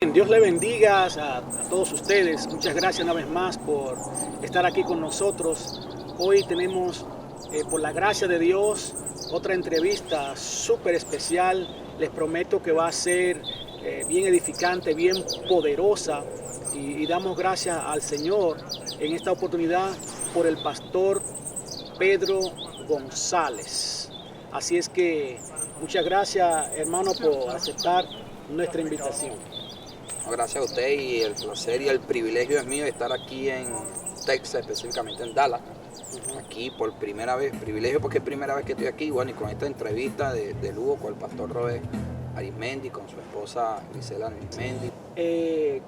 Dios le bendiga a todos ustedes. Muchas gracias una vez más por estar aquí con nosotros. Hoy tenemos, por la gracia de Dios, otra entrevista súper especial. Les prometo que va a ser bien edificante, bien poderosa. Y damos gracias al Señor en esta oportunidad por el pastor Pedro González. Así es que muchas gracias, hermano, por aceptar nuestra invitación. Gracias a usted, y el placer y el privilegio es mío de estar aquí en Texas, específicamente en Dallas, aquí por primera vez, privilegio porque es primera vez que estoy aquí, bueno, y con esta entrevista de lujo con el pastor Robert Arismendi, con su esposa Gisela Arismendi.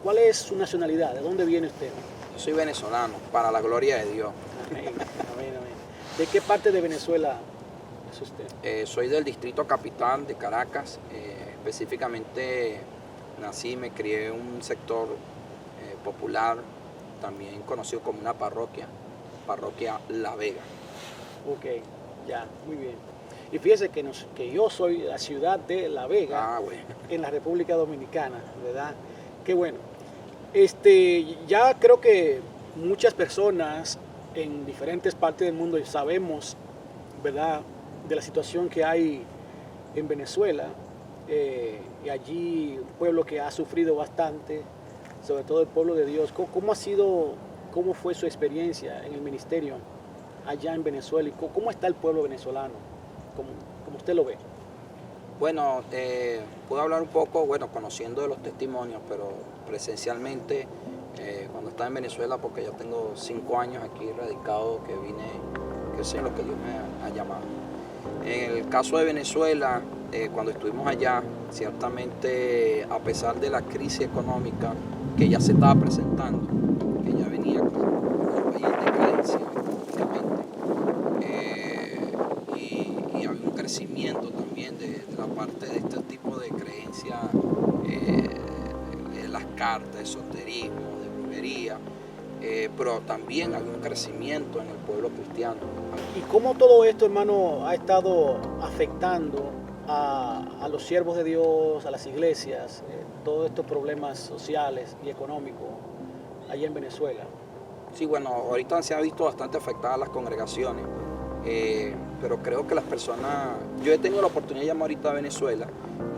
¿Cuál es su nacionalidad? ¿De dónde viene usted? Yo soy venezolano, para la gloria de Dios. Amén, amén, amén. ¿De qué parte de Venezuela es usted? Soy del distrito capital de Caracas, específicamente nací y me crié en un sector popular, también conocido como una parroquia La Vega. Ok, ya, muy bien. Y fíjese que yo soy de la ciudad de La Vega, Bueno. en la República Dominicana, ¿verdad? Qué bueno. Ya creo que muchas personas en diferentes partes del mundo sabemos, ¿verdad?, de la situación que hay en Venezuela. Y allí un pueblo que ha sufrido bastante, sobre todo el pueblo de Dios. ¿Cómo fue su experiencia en el ministerio allá en Venezuela? ¿Y cómo está el pueblo venezolano? ¿Cómo usted lo ve? Bueno, puedo hablar un poco, bueno, conociendo de los testimonios, pero presencialmente, cuando estaba en Venezuela, porque ya tengo 5 años aquí radicado, que sé lo que Dios me ha llamado. En el caso de Venezuela, cuando estuvimos allá, ciertamente, a pesar de la crisis económica que ya se estaba presentando, que ya venía con el país en decadencia económicamente, y había un crecimiento también de la parte de este tipo de creencias, de las cartas, de esoterismo, de brujería, pero también había un crecimiento en el pueblo cristiano. ¿Y cómo todo esto, hermano, ha estado afectando a los siervos de Dios, a las iglesias, todos estos problemas sociales y económicos allá en Venezuela? Sí, bueno, ahorita se ha visto bastante afectadas las congregaciones, pero creo que las personas, yo he tenido la oportunidad de llamar ahorita a Venezuela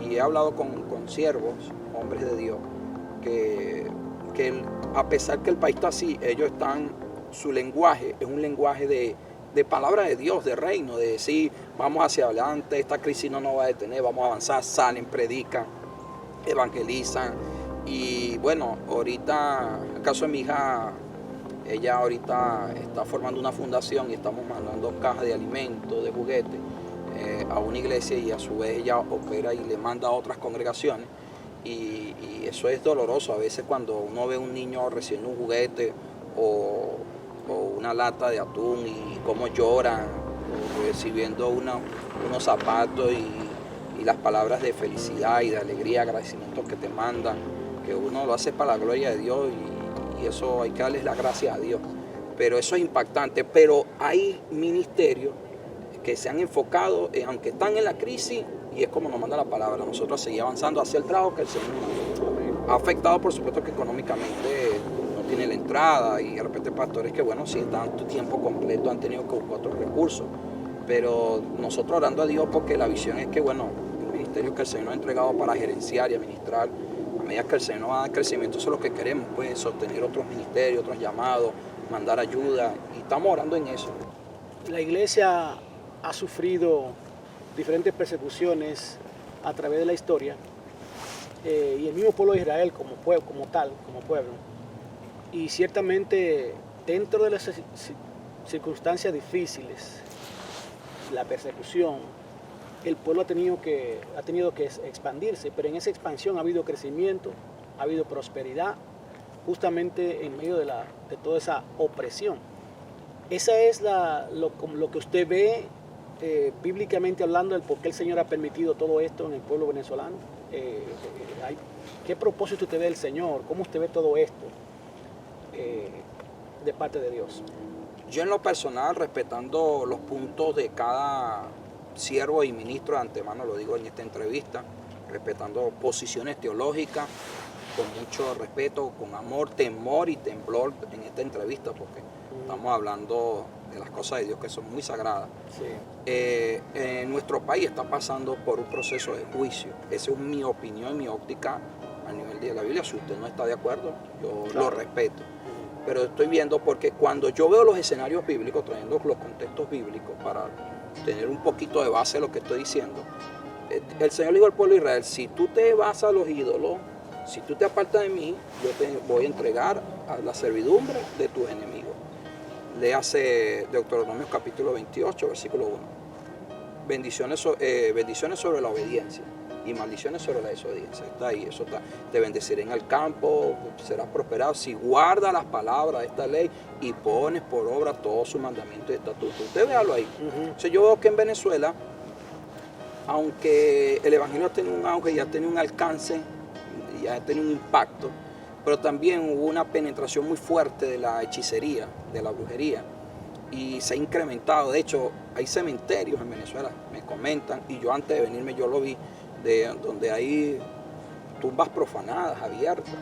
y he hablado con siervos, hombres de Dios, que a pesar que el país está así, ellos están, su lenguaje es un lenguaje de palabra de Dios, de reino, de decir, vamos hacia adelante, esta crisis no nos va a detener, vamos a avanzar, salen, predican, evangelizan. Y bueno, ahorita, en el caso de mi hija, ella ahorita está formando una fundación y estamos mandando cajas de alimentos, de juguetes, a una iglesia, y a su vez ella opera y le manda a otras congregaciones. Y eso es doloroso a veces cuando uno ve a un niño recibiendo un juguete o una lata de atún, y cómo lloran, o recibiendo unos zapatos, y las palabras de felicidad y de alegría, agradecimiento que te mandan, que uno lo hace para la gloria de Dios, y eso hay que darles las gracias a Dios. Pero eso es impactante. Pero hay ministerios que se han enfocado, aunque están en la crisis, y es como nos manda la palabra, nosotros seguir avanzando hacia el trabajo que el Señor nos ha afectado, por supuesto, que económicamente no tiene la entrada, y de repente pastores que, bueno, si están tu tiempo completo han tenido que buscar otros recursos. Pero nosotros orando a Dios, porque la visión es que, bueno, el ministerio que el Señor nos ha entregado para gerenciar y administrar, a medida que el Señor nos va a dar crecimiento, eso es lo que queremos, pues, sostener otros ministerios, otros llamados, mandar ayuda, y estamos orando en eso. La iglesia ha sufrido diferentes persecuciones a través de la historia, y el mismo pueblo de Israel como pueblo. Y ciertamente, dentro de las circunstancias difíciles, la persecución, el pueblo ha tenido que expandirse, pero en esa expansión ha habido crecimiento, ha habido prosperidad, justamente en medio de toda esa opresión. Esa es lo que usted ve, bíblicamente hablando, el por qué el Señor ha permitido todo esto en el pueblo venezolano. ¿Qué propósito usted ve del Señor? ¿Cómo usted ve todo esto de parte de Dios? Yo, en lo personal, respetando los puntos de cada siervo y ministro, de antemano lo digo en esta entrevista, respetando posiciones teológicas, con mucho respeto, con amor, temor y temblor en esta entrevista, porque estamos hablando de las cosas de Dios que son muy sagradas. Sí. Nuestro país está pasando por un proceso de juicio. Esa es mi opinión y mi óptica a nivel de la Biblia. Si usted no está de acuerdo, yo lo respeto. Pero estoy viendo, porque cuando yo veo los escenarios bíblicos, trayendo los contextos bíblicos para tener un poquito de base de lo que estoy diciendo, el Señor le dijo al pueblo de Israel: si tú te vas a los ídolos, si tú te apartas de mí, yo te voy a entregar a la servidumbre de tus enemigos. Léase Deuteronomio capítulo 28, versículo 1. Bendiciones sobre la obediencia y maldiciones sobre la desobediencia. Está ahí, eso está. Te bendeciré en el campo, serás prosperado si guardas las palabras de esta ley y pones por obra todos sus mandamientos y estatutos. Usted véalo ahí. Entonces yo veo que en Venezuela, aunque el evangelio ha tenido un auge y ha tenido un alcance y ha tenido un impacto, pero también hubo una penetración muy fuerte de la hechicería, de la brujería, y se ha incrementado. De hecho, hay cementerios en Venezuela, me comentan, y yo antes de venirme yo lo vi, donde hay tumbas profanadas, abiertas,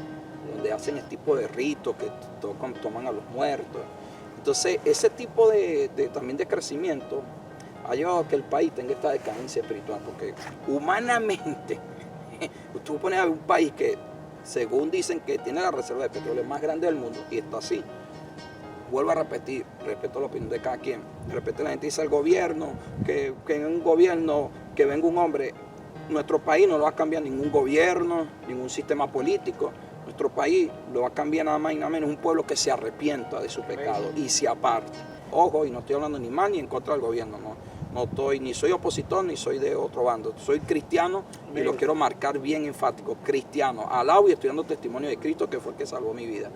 donde hacen este tipo de ritos que toman a los muertos. Entonces, ese tipo también de crecimiento ha llevado a que el país tenga esta decadencia espiritual, porque humanamente, tú pones a ver un país que, según dicen, que tiene la reserva de petróleo más grande del mundo, y está así. Vuelvo a repetir, respeto la opinión de cada quien. De repente la gente dice al gobierno, que en un gobierno, que venga un hombre. Nuestro país no lo va a cambiar ningún gobierno, ningún sistema político. Nuestro país lo va a cambiar nada más y nada menos un pueblo que se arrepienta de su pecado y se aparte. Ojo, y no estoy hablando ni mal ni en contra del gobierno, no estoy, ni soy opositor ni soy de otro bando. Soy cristiano y lo quiero marcar bien enfático, cristiano. Alabo y estoy dando testimonio de Cristo, que fue el que salvó mi vida.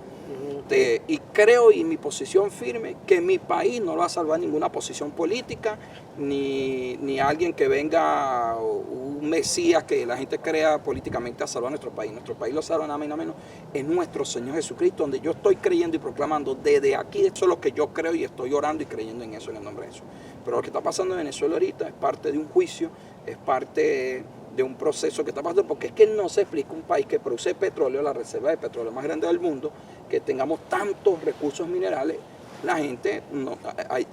Y creo, y mi posición firme, que mi país no lo va a salvar ninguna posición política, ni alguien que venga, un mesías que la gente crea políticamente a salvar nuestro país. Nuestro país lo salva nada más y nada menos es nuestro Señor Jesucristo, donde yo estoy creyendo y proclamando desde aquí. Eso es lo que yo creo y estoy orando y creyendo en eso, en el nombre de Jesús. Pero lo que está pasando en Venezuela ahorita es parte de un juicio, es parte de un proceso que está pasando, porque es que no se explica un país que produce petróleo, la reserva de petróleo más grande del mundo, que tengamos tantos recursos minerales, la gente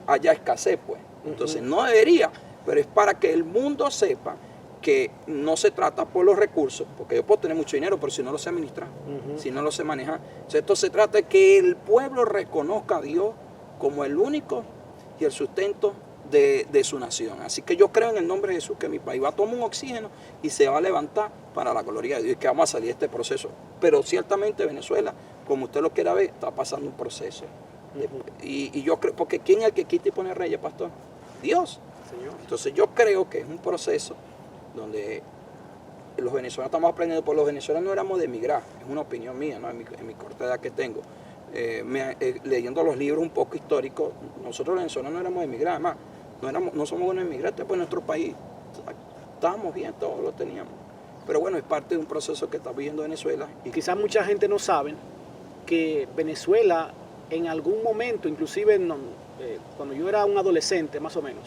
haya escasez, pues. Entonces no debería, pero es para que el mundo sepa que no se trata por los recursos, porque yo puedo tener mucho dinero, pero si no lo sé administrar, si no lo sé manejar. Entonces, esto se trata de que el pueblo reconozca a Dios como el único y el sustento de su nación. Así que yo creo en el nombre de Jesús que mi país va a tomar un oxígeno y se va a levantar para la gloria de Dios y que vamos a salir de este proceso. Pero ciertamente Venezuela, como usted lo quiera ver, está pasando un proceso. Y yo creo, porque ¿quién es el que quita y pone reyes, pastor? Dios. Señor. Entonces yo creo que es un proceso donde los venezolanos estamos aprendiendo, porque los venezolanos no éramos de emigrar, es una opinión mía, ¿no? en mi corta edad que tengo. Leyendo los libros un poco históricos, nosotros los venezolanos no éramos de emigrar, además, no somos buenos inmigrantes, pues nuestro país estábamos bien, todos lo teníamos. Pero bueno, es parte de un proceso que está viviendo Venezuela. Y quizás mucha gente no sabe que Venezuela en algún momento, inclusive cuando yo era un adolescente más o menos,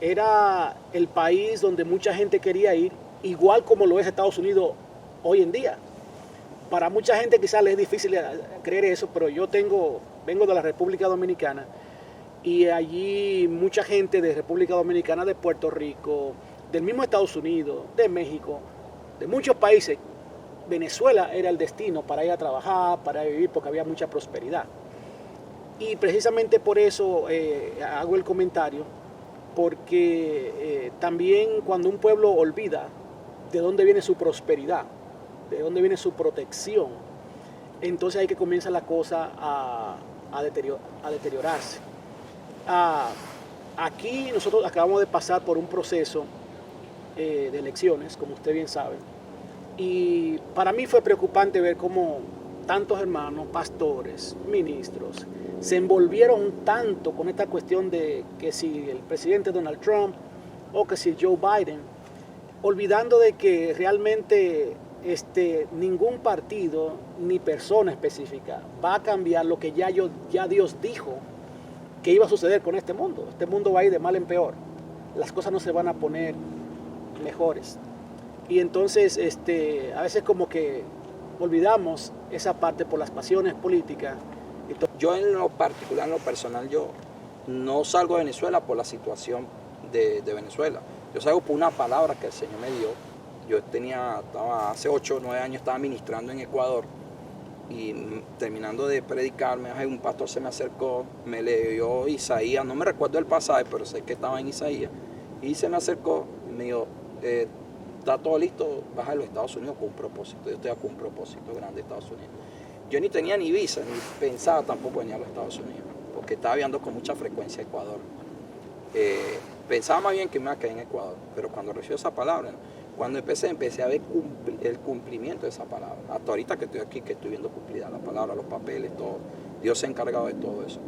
era el país donde mucha gente quería ir, igual como lo es Estados Unidos hoy en día. Para mucha gente quizás les es difícil creer eso, pero yo vengo de la República Dominicana y allí mucha gente de República Dominicana, de Puerto Rico, del mismo Estados Unidos, de México, de muchos países, Venezuela era el destino para ir a trabajar, para vivir, porque había mucha prosperidad. Y precisamente por eso hago el comentario, porque también cuando un pueblo olvida de dónde viene su prosperidad, de dónde viene su protección, entonces ahí que comienza la cosa a deteriorarse. Aquí nosotros acabamos de pasar por un proceso de elecciones, como usted bien sabe, y para mí fue preocupante ver cómo tantos hermanos, pastores, ministros, se envolvieron tanto con esta cuestión de que si el presidente Donald Trump o que si Joe Biden, olvidando de que realmente ningún partido ni persona específica va a cambiar lo que ya Dios dijo que iba a suceder con este mundo. Este mundo va a ir de mal en peor. Las cosas no se van a poner mejores. Y entonces a veces como que olvidamos esa parte por las pasiones políticas. Yo en lo particular, en lo personal, yo no salgo de Venezuela por la situación de Venezuela. Yo salgo por una palabra que el Señor me dio. Yo estaba hace 8 o 9 años estaba ministrando en Ecuador y terminando de predicarme, un pastor se me acercó, me leyó Isaías, no me recuerdo el pasaje, pero sé que estaba en Isaías, y se me acercó y me dijo, está todo listo, vas a los Estados Unidos con un propósito. Yo estoy con un propósito grande de Estados Unidos. Yo ni tenía ni visa, ni pensaba tampoco venir a los Estados Unidos, porque estaba viajando con mucha frecuencia a Ecuador. Pensaba más bien que me iba a quedar en Ecuador, pero cuando recibí esa palabra, cuando empecé a ver el cumplimiento de esa palabra. Hasta ahorita que estoy aquí, que estoy viendo cumplida la palabra, los papeles, todo. Dios se ha encargado de todo eso.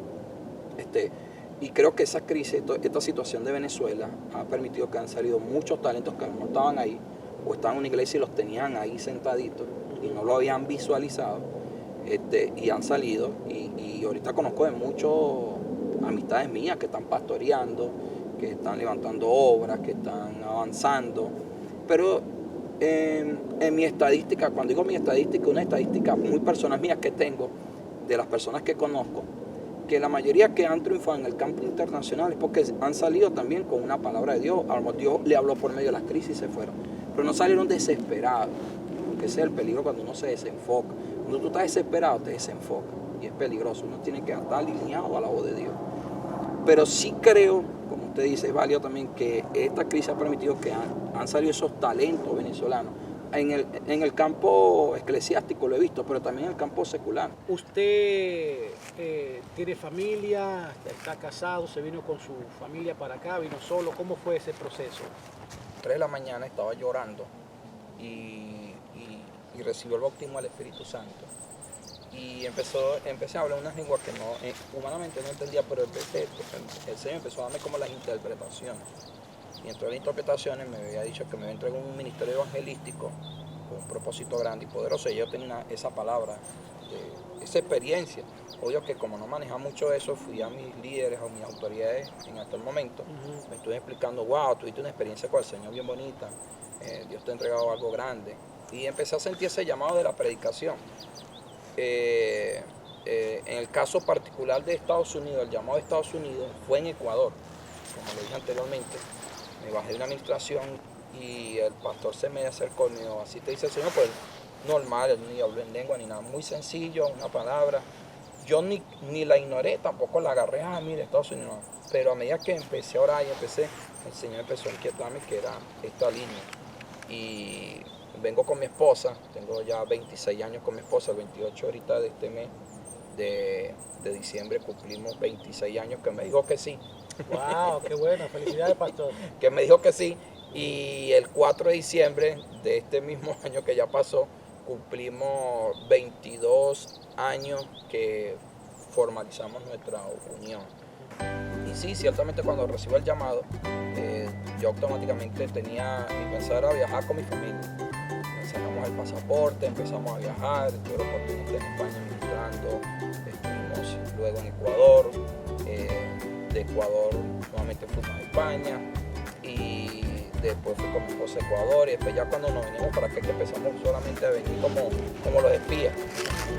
Y creo que esa crisis, esta situación de Venezuela ha permitido que han salido muchos talentos que no estaban ahí, o estaban en una iglesia y los tenían ahí sentaditos y no lo habían visualizado, y han salido. Y ahorita conozco de muchas amistades mías que están pastoreando, que están levantando obras, que están avanzando. Pero en mi estadística, cuando digo mi estadística, una estadística muy personal mía que tengo, de las personas que conozco, que la mayoría que han triunfado en el campo internacional es porque han salido también con una palabra de Dios. A lo mejor Dios le habló por medio de las crisis y se fueron. Pero no salieron desesperados, porque ese es el peligro cuando uno se desenfoca. Cuando tú estás desesperado, te desenfoca y es peligroso. Uno tiene que estar alineado a la voz de Dios. Pero sí creo, como usted dice, es válido también que esta crisis ha permitido que han salido esos talentos venezolanos. En el campo eclesiástico lo he visto, pero también en el campo secular. ¿Usted tiene familia, está casado, se vino con su familia para acá, vino solo? ¿Cómo fue ese proceso? 3 de la mañana estaba llorando y recibió el bautismo del Espíritu Santo. Y empecé a hablar unas lenguas que humanamente no entendía, pero el Señor empezó a darme como las interpretaciones. Y entre las interpretaciones me había dicho que me había entregado un ministerio evangelístico con un propósito grande y poderoso. Y yo tenía esa palabra, esa experiencia. Obvio que como no manejaba mucho eso, fui a mis líderes, a mis autoridades en aquel momento. Me estuve explicando, wow, tuviste una experiencia con el Señor bien bonita. Dios te ha entregado algo grande. Y empecé a sentir ese llamado de la predicación. En el caso particular de Estados Unidos, el llamado de Estados Unidos fue en Ecuador, como lo dije anteriormente. Me bajé de una administración y el pastor se me acercó y me dijo, así te dice el Señor, pues normal, ni hablé en lengua ni nada, muy sencillo, una palabra. Yo ni la ignoré, tampoco la agarré, mire, Estados Unidos, pero a medida que empecé a orar y el Señor empezó a inquietarme que era esta línea. Y vengo con mi esposa, tengo ya 26 años con mi esposa, el 28 ahorita de este mes de diciembre cumplimos 26 años, que me dijo que sí. ¡Wow! ¡Qué bueno! ¡Felicidades, pastor! Que me dijo que sí. Y el 4 de diciembre de este mismo año que ya pasó, cumplimos 22 años que formalizamos nuestra unión. Y sí, ciertamente cuando recibo el llamado, yo automáticamente mi pensar era viajar con mi familia. Sacamos el pasaporte, empezamos a viajar, tuve la oportunidad de estar en España ministrando, estuvimos luego en Ecuador, de Ecuador nuevamente fuimos a España y después fui con mi esposa a Ecuador y después ya cuando nos venimos para acá que empezamos solamente a venir como los espías,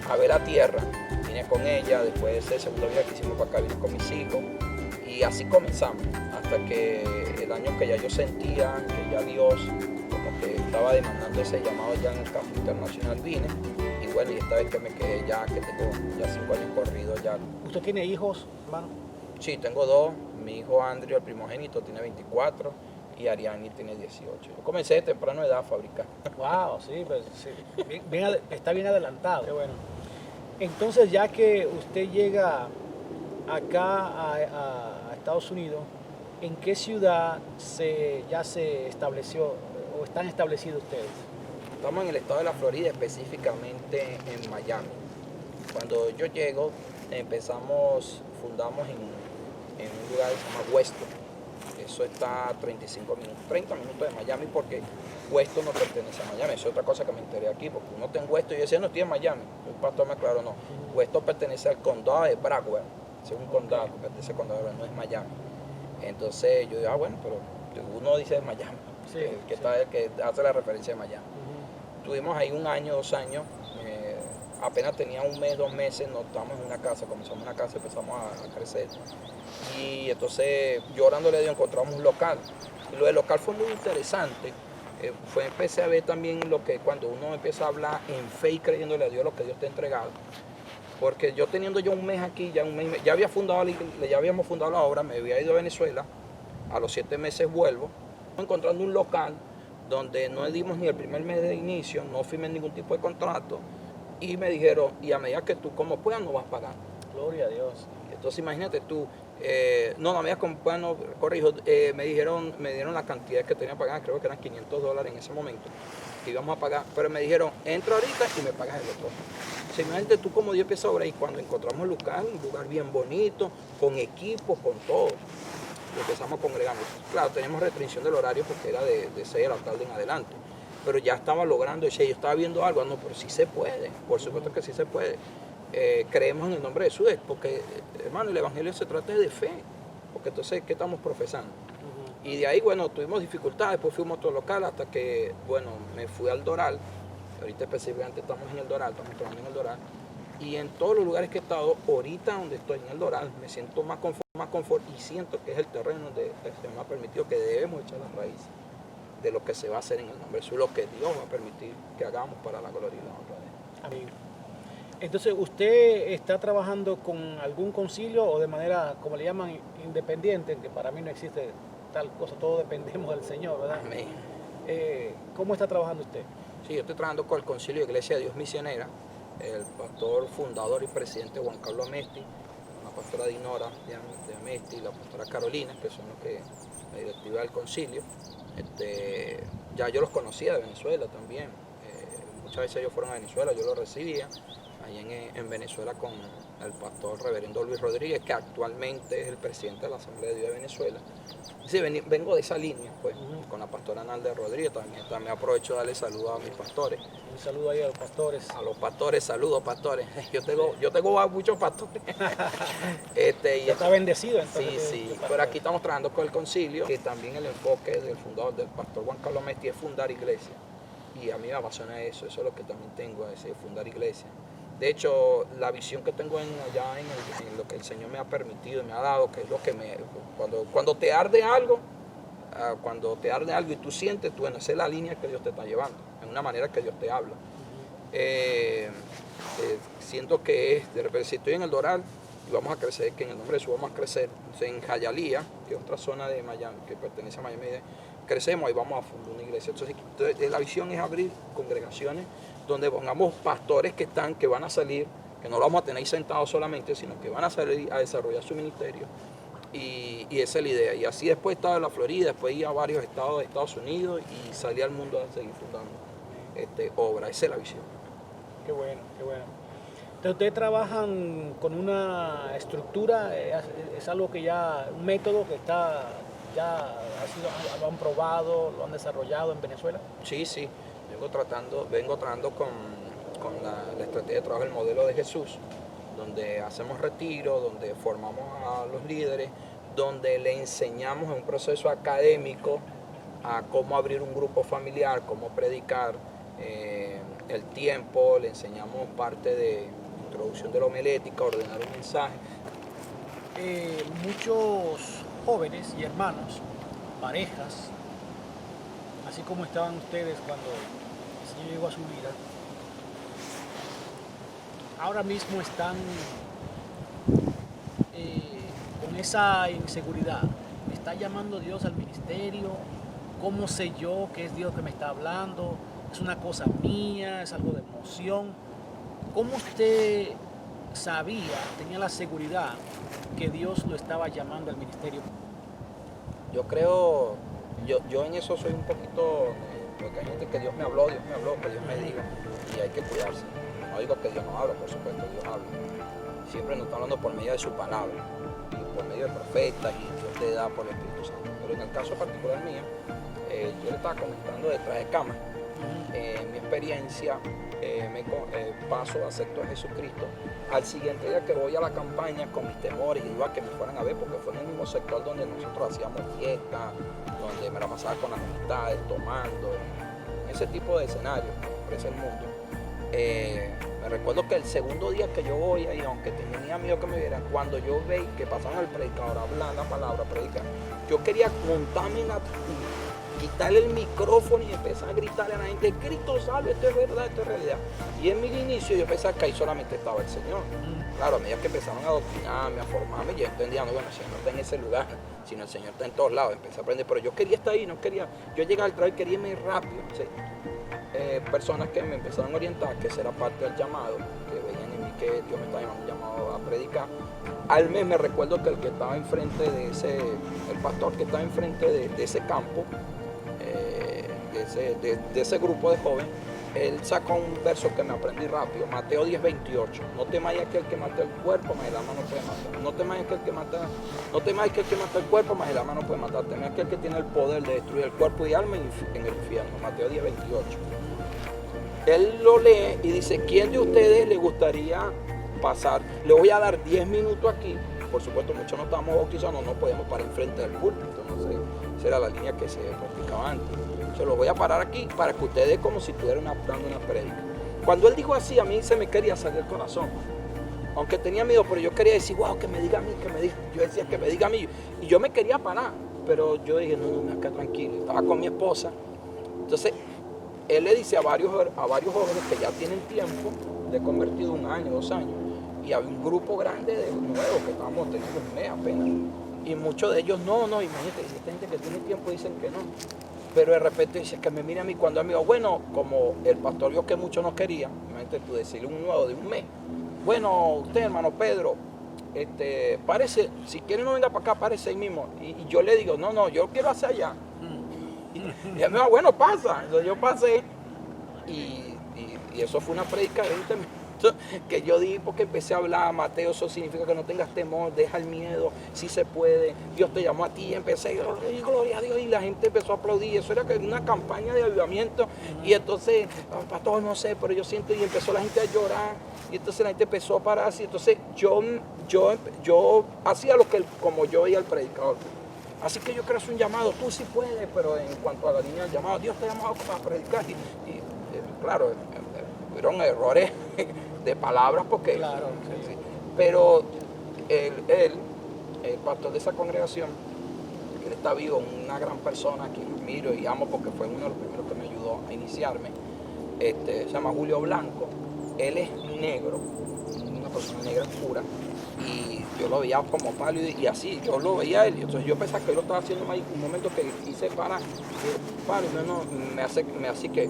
a ver la tierra. Vine con ella, después de ese segundo viaje que hicimos para acá vine con mis hijos y así comenzamos, hasta que el año que ya yo sentía que ya Dios como que estaba demandando ese llamado ya en el campo internacional vine y bueno, y esta vez que me quedé ya, que tengo ya 5 años corridos ya. ¿Usted tiene hijos, hermano? Sí, tengo 2, mi hijo Andrew, el primogénito, tiene 24 y Ariani tiene 18. Yo comencé de temprana edad a fabricar. Wow, sí, pues, sí. Está bien adelantado. Qué bueno. Entonces, ya que usted llega acá a Estados Unidos, ¿en qué ciudad ya se estableció o están establecidos ustedes? Estamos en el estado de la Florida, específicamente en Miami. Cuando yo llego, fundamos en un lugar que se llama Weston. Eso está a 30 minutos de Miami porque Weston no pertenece a Miami. Eso es otra cosa que me enteré aquí, porque uno está en Weston y yo decía, no estoy en Miami. El pastor me aclaró, no. Weston pertenece al condado de Broward. Es un condado, pertenece al condado de Broward, no es Miami. Entonces yo digo, bueno, pero uno dice Miami. Sí, que hace la referencia de Miami. Estuvimos ahí 1 año, 2 años. Apenas tenía 1 mes, 2 meses, nos estábamos en una casa, comenzamos una casa, empezamos a crecer. Y entonces, yo orándole a Dios, encontramos un local. Y lo del local fue muy interesante. Empecé a ver también lo que cuando uno empieza a hablar en fe y creyéndole a Dios lo que Dios te ha entregado. Porque yo teniendo ya 1 mes aquí, ya habíamos fundado la obra, me había ido a Venezuela, a los 7 meses vuelvo, encontrando un local donde no dimos ni el primer mes de inicio, no firmé ningún tipo de contrato, y me dijeron, y a medida que tú como puedas no vas a pagar. Gloria a Dios. Entonces imagínate tú, a medida como puedas no corrijo, me dieron la cantidad que tenía que pagar, creo que eran $500 en ese momento, que íbamos a pagar, pero me dijeron, entra ahorita y me pagas el otro. O sea, imagínate tú cómo Dios empieza a obrar, y cuando encontramos un lugar bien bonito, con equipo, con todo, y empezamos a congregarnos. Claro, teníamos restricción del horario porque era de 6 de la tarde en adelante, pero ya estaba logrando, yo estaba viendo algo, no, pero sí se puede, por supuesto que sí se puede. Creemos en el nombre de Jesús, porque, hermano, el evangelio se trata de fe, porque entonces, ¿qué estamos profesando? Y de ahí, bueno, tuvimos dificultades, después fuimos a otro local hasta que, bueno, me fui al Doral, ahorita específicamente estamos en el Doral, estamos trabajando en el Doral, y en todos los lugares que he estado, ahorita donde estoy en el Doral, me siento más confort y siento que es el terreno donde se me ha permitido que debemos echar las raíces de lo que se va a hacer en el nombre de Jesús, lo que Dios va a permitir que hagamos para la gloria y la honra de Él. Amén. Entonces, ¿usted está trabajando con algún concilio o de manera, como le llaman, independiente? Que para mí no existe tal cosa, todos dependemos del Señor, ¿verdad? Amén. ¿Cómo está trabajando usted? Sí, yo estoy trabajando con el Concilio de Iglesia de Dios Misionera, el pastor fundador y presidente Juan Carlos Amesti, la pastora Dinora de Amesti y la pastora Carolina, que son la directiva del concilio. Ya yo los conocía de Venezuela también. Muchas veces ellos fueron a Venezuela, yo los recibía ahí en Venezuela con el pastor reverendo Luis Rodríguez, que actualmente es el presidente de la Asamblea de Dios de Venezuela. Sí, vengo de esa línea, pues, con la pastora Nalda Rodríguez también aprovecho de darle saludos a mis pastores. Un saludo ahí a los pastores. A los pastores, saludos pastores. Yo tengo a muchos pastores. Y está bendecido entonces. Sí. Pero aquí estamos trabajando con el concilio, que también el enfoque del fundador, del pastor Juan Carlos Amesti, es fundar iglesia. Y a mí me apasiona eso es lo que también tengo, ese fundar iglesia. De hecho, la visión que tengo en lo que el Señor me ha permitido y me ha dado, que es lo que cuando te arde algo, y tú sientes, bueno, esa es la línea que Dios te está llevando, en una manera que Dios te habla. Siento que de repente, si estoy en el Doral y vamos a crecer, que en el nombre de Jesús vamos a crecer, en Hialeah, que es otra zona de Miami, que pertenece a Miami, crecemos y vamos a fundar una iglesia. Entonces la visión es abrir congregaciones donde pongamos pastores que van a salir, que no lo vamos a tener ahí sentados solamente, sino que van a salir a desarrollar su ministerio. Y esa es la idea. Y así después estaba en la Florida, después iba a varios estados de Estados Unidos y salí al mundo a seguir fundando obra. Esa es la visión. Qué bueno, qué bueno. Entonces, ¿ustedes trabajan con una estructura? ¿Es algo que ya, un método que lo han probado, lo han desarrollado en Venezuela? Sí. Vengo tratando con la estrategia de trabajo, el modelo de Jesús, donde hacemos retiro, donde formamos a los líderes, donde le enseñamos en un proceso académico a cómo abrir un grupo familiar, cómo predicar, el tiempo, le enseñamos parte de introducción de la homilética, ordenar un mensaje. Muchos jóvenes y hermanos, parejas, así como estaban ustedes cuando el Señor llegó a su vida, ahora mismo están con esa inseguridad. ¿Me está llamando Dios al ministerio? ¿Cómo sé yo que es Dios que me está hablando? ¿Es una cosa mía? ¿Es algo de emoción? ¿Cómo usted tenía la seguridad que Dios lo estaba llamando al ministerio? Yo creo, yo en eso soy un poquito, porque hay gente que Dios me habló, que Dios me diga, y hay que cuidarse. No digo que Dios no habla, por supuesto, Dios habla. Siempre nos está hablando por medio de su palabra, y por medio de profetas, y Dios te da por el Espíritu Santo. Pero en el caso particular mío, yo le estaba comentando detrás de cámara. en mi experiencia, paso, acepto a Jesucristo. Al siguiente día que voy a la campaña con mis temores, iba a que me fueran a ver porque fue en el mismo sector donde nosotros hacíamos fiestas, donde me la pasaba con las amistades, tomando, ese tipo de escenario, por ese mundo. Me recuerdo que el segundo día que yo voy ahí, aunque tenía miedo que me vieran, cuando yo veía que pasaban al predicador, hablar la palabra, predicar, yo quería montarme en la quitarle el micrófono y empezar a gritarle a la gente, Cristo salve, esto es verdad, esto es realidad. Y en mi inicio yo pensaba que ahí solamente estaba el Señor. Claro, a medida que empezaron a adoctrinarme, a formarme, yo entendía, no, bueno, el Señor no está en ese lugar, sino el Señor está en todos lados. Empecé a aprender, pero yo quería estar ahí, no quería, yo llegaba al trabajo y quería irme rápido. ¿Sí? Personas que me empezaron a orientar, que ese era parte del llamado, que veían en mí que Dios me estaba llamado a predicar. Al mes me recuerdo que el que estaba enfrente de ese, el pastor que estaba enfrente de ese campo, de ese grupo de jóvenes, él sacó un verso que me aprendí rápido, Mateo 10:28. No temáis aquel que mata el cuerpo, mas el alma no puede matar. No temáis aquel que mata el cuerpo, mas el alma no puede matar. Temáis aquel que tiene el poder de destruir el cuerpo y alma en el infierno. Mateo 10:28. Él lo lee y dice, ¿quién de ustedes le gustaría pasar? Le voy a dar 10 minutos aquí. Por supuesto, muchos no estábamos bautizados, no podíamos parar enfrente del púlpito. No sé, esa era la línea que se practicaba antes. Se lo voy a parar aquí para que ustedes como si estuvieran dando una prédica. Cuando él dijo así, a mí se me quería salir el corazón. Aunque tenía miedo, pero yo quería decir, wow, que me diga a mí, que me diga. Yo decía que me diga a mí. Y yo me quería parar, pero yo dije, no, me quedé tranquilo. Estaba con mi esposa. Entonces, él le dice a varios jóvenes que ya tienen tiempo de convertido 1 año, 2 años. Y había un grupo grande de nuevos que estábamos teniendo un mes apenas. Y muchos de ellos, no, imagínate, existe gente que tiene tiempo y dicen que no. Pero de repente dice que me mira a mí cuando a mí digo, bueno, como el pastor vio que muchos no querían, imagínate tú decirle un nuevo de 1 mes. Bueno, usted, hermano Pedro, parece, si quiere no venga para acá, parece ahí mismo. Y yo le digo, no, yo quiero hacia allá. Y él me dijo, bueno, pasa. Entonces yo pasé y eso fue una predica de 20 minutos que yo di porque empecé a hablar. Mateo, eso significa que no tengas temor, deja el miedo, si se puede, Dios te llamó a ti. Y empecé, gloria a Dios, y la gente empezó a aplaudir. Eso era una campaña de avivamiento. Y entonces, pastor, no sé, pero yo siento, y empezó la gente a llorar, y entonces la gente empezó a pararse. Y entonces yo hacía lo que como yo veía al predicador. Así que yo creo que es un llamado, tú sí puedes, pero en cuanto a la línea del llamado, Dios te ha llamado para predicar. Y claro, fueron errores de palabras porque... Claro, sí. Pero el pastor de esa congregación, él está vivo, una gran persona que admiro y amo porque fue uno de los primeros que me ayudó a iniciarme. Se llama Julio Blanco. Él es negro, una persona negra pura. Y yo lo veía como pálido y así, yo lo veía a él. Entonces yo pensaba que él lo estaba haciendo más. Un momento que hice para me hace que,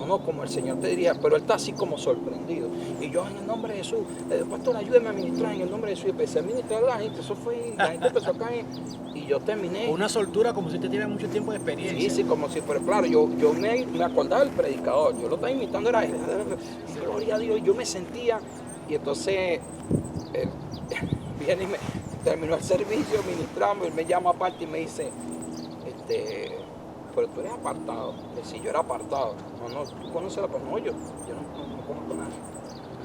no, como el Señor te diría, pero él está así como sorprendido. Y yo, en el nombre de Jesús, pastor, ayúdeme a ministrar en el nombre de Jesús. Y empecé a ministrar a la gente, la gente empezó a caer. Y yo terminé. Una soltura como si usted tuviera mucho tiempo de experiencia. Sí, como si, pero claro, yo me acordaba del predicador, yo lo estaba imitando, era gloria a Dios, yo me sentía. Y entonces él viene y me terminó el servicio, ministramos, él me llama aparte y me dice, pero tú eres apartado. Sí, yo era apartado. No, tú conoces a la persona. No, yo no conozco a nadie.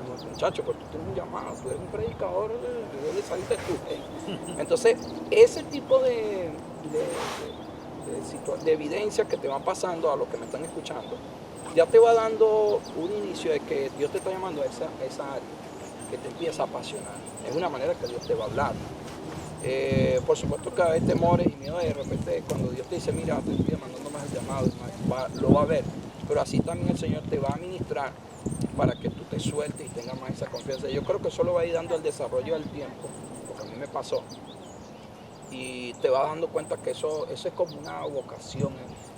No, muchacho, pero tú tienes un llamado, tú eres un predicador, ¿de dónde saliste tú? Entonces, ese tipo de evidencias que te van pasando a los que me están escuchando, ya te va dando un inicio de que Dios te está llamando a esa área, que te empieza a apasionar. Es una manera que Dios te va a hablar. Por supuesto que hay temores y miedo de repente cuando Dios te dice, mira, te estoy mandando más el llamado, lo va a ver. Pero así también el Señor te va a ministrar para que tú te sueltes y tengas más esa confianza. Yo creo que eso lo va a ir dando el desarrollo del tiempo, porque a mí me pasó. Y te vas dando cuenta que eso es como una vocación,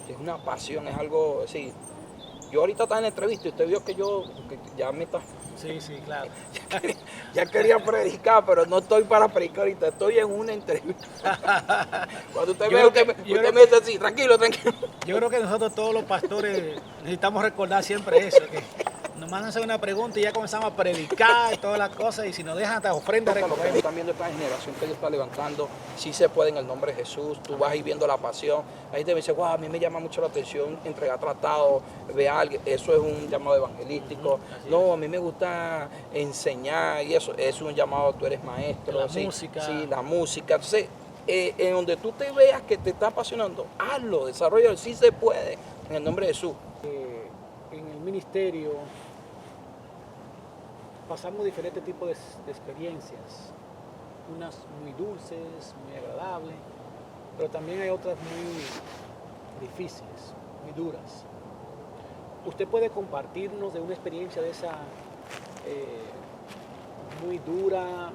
es una pasión, es algo así. Yo ahorita estaba en la entrevista y usted vio que ya me está... Sí, claro. Ya quería predicar, pero no estoy para predicar ahorita, estoy en una entrevista. Cuando usted me dice así, tranquilo. Yo creo que nosotros todos los pastores necesitamos recordar siempre eso, nos mandan a hacer una pregunta y ya comenzamos a predicar y todas las cosas, y si nos dejan hasta ofrenda Lo que recogemos. están viendo esta generación que Dios está levantando, sí se puede en el nombre de Jesús. Tú vas ahí viendo la pasión. Ahí te dice, wow, a mí me llama mucho la atención entregar tratados, ver a alguien. Eso es un llamado evangelístico. No, a mí me gusta enseñar y eso es un llamado, tú eres maestro. La sí, música. Sí, la música. Entonces, en donde tú te veas que te está apasionando, hazlo, desarrollalo, sí se puede en el nombre de Jesús. En el ministerio pasamos diferentes tipos de experiencias, unas muy dulces, muy agradables, pero también hay otras muy difíciles, muy duras. ¿Usted puede compartirnos de una experiencia de esa muy dura,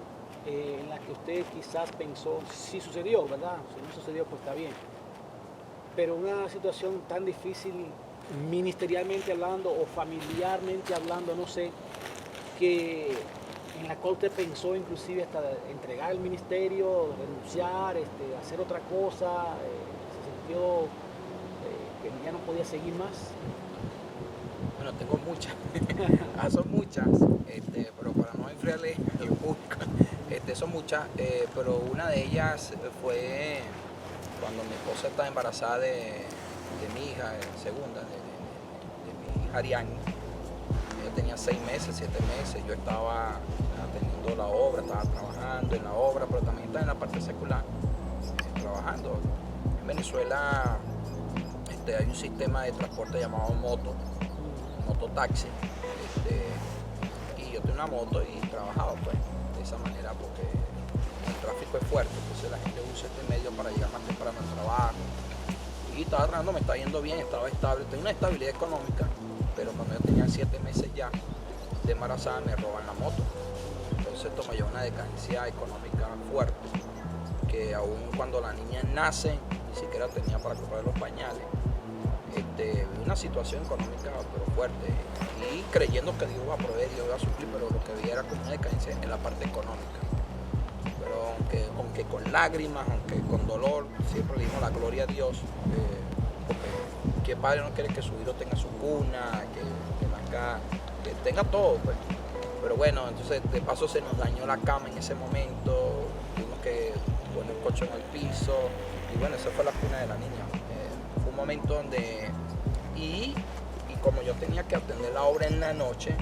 en la que usted quizás pensó, sí sucedió, ¿verdad? Si no sucedió, pues está bien. Pero una situación tan difícil, ministerialmente hablando o familiarmente hablando, no sé, que en la cual usted pensó inclusive hasta entregar el ministerio, renunciar, hacer otra cosa, se sintió que ya no podía seguir más. Bueno, tengo muchas, son muchas, pero para no enfriarle el público, son muchas, pero una de ellas fue cuando mi esposa estaba embarazada de mi hija, segunda, de mi hija Ariane. Ella tenía 6 meses, 7 meses, yo estaba atendiendo la obra, estaba trabajando en la obra, pero también estaba en la parte secular, trabajando. En Venezuela hay un sistema de transporte llamado mototaxi, y yo tengo una moto y trabajaba pues de esa manera porque el tráfico es fuerte, entonces la gente usa este medio para llegar más temprano al trabajo. Y estaba trabajando, me estaba yendo bien, estaba estable, tenía una estabilidad económica, pero cuando yo tenía 7 meses ya de embarazada me roban la moto. Entonces esto me llevó a una decadencia económica fuerte, que aún cuando la niña nace, ni siquiera tenía para comprar los pañales. Una situación económica pero fuerte, y creyendo que Dios iba a proveer, Dios iba a suplir, pero lo que vi era como una decadencia en la parte económica. Pero aunque con lágrimas, aunque con dolor, siempre le dimos la gloria a Dios, porque ¿qué padre no quiere que su hijo tenga su cuna, que tenga todo, pues? Pero bueno, entonces de paso se nos dañó la cama en ese momento, tuvimos que poner el colchón en el piso, y bueno, esa fue la cuna de la niña. Fue un momento donde, y como yo tenía que atender la obra en la noche,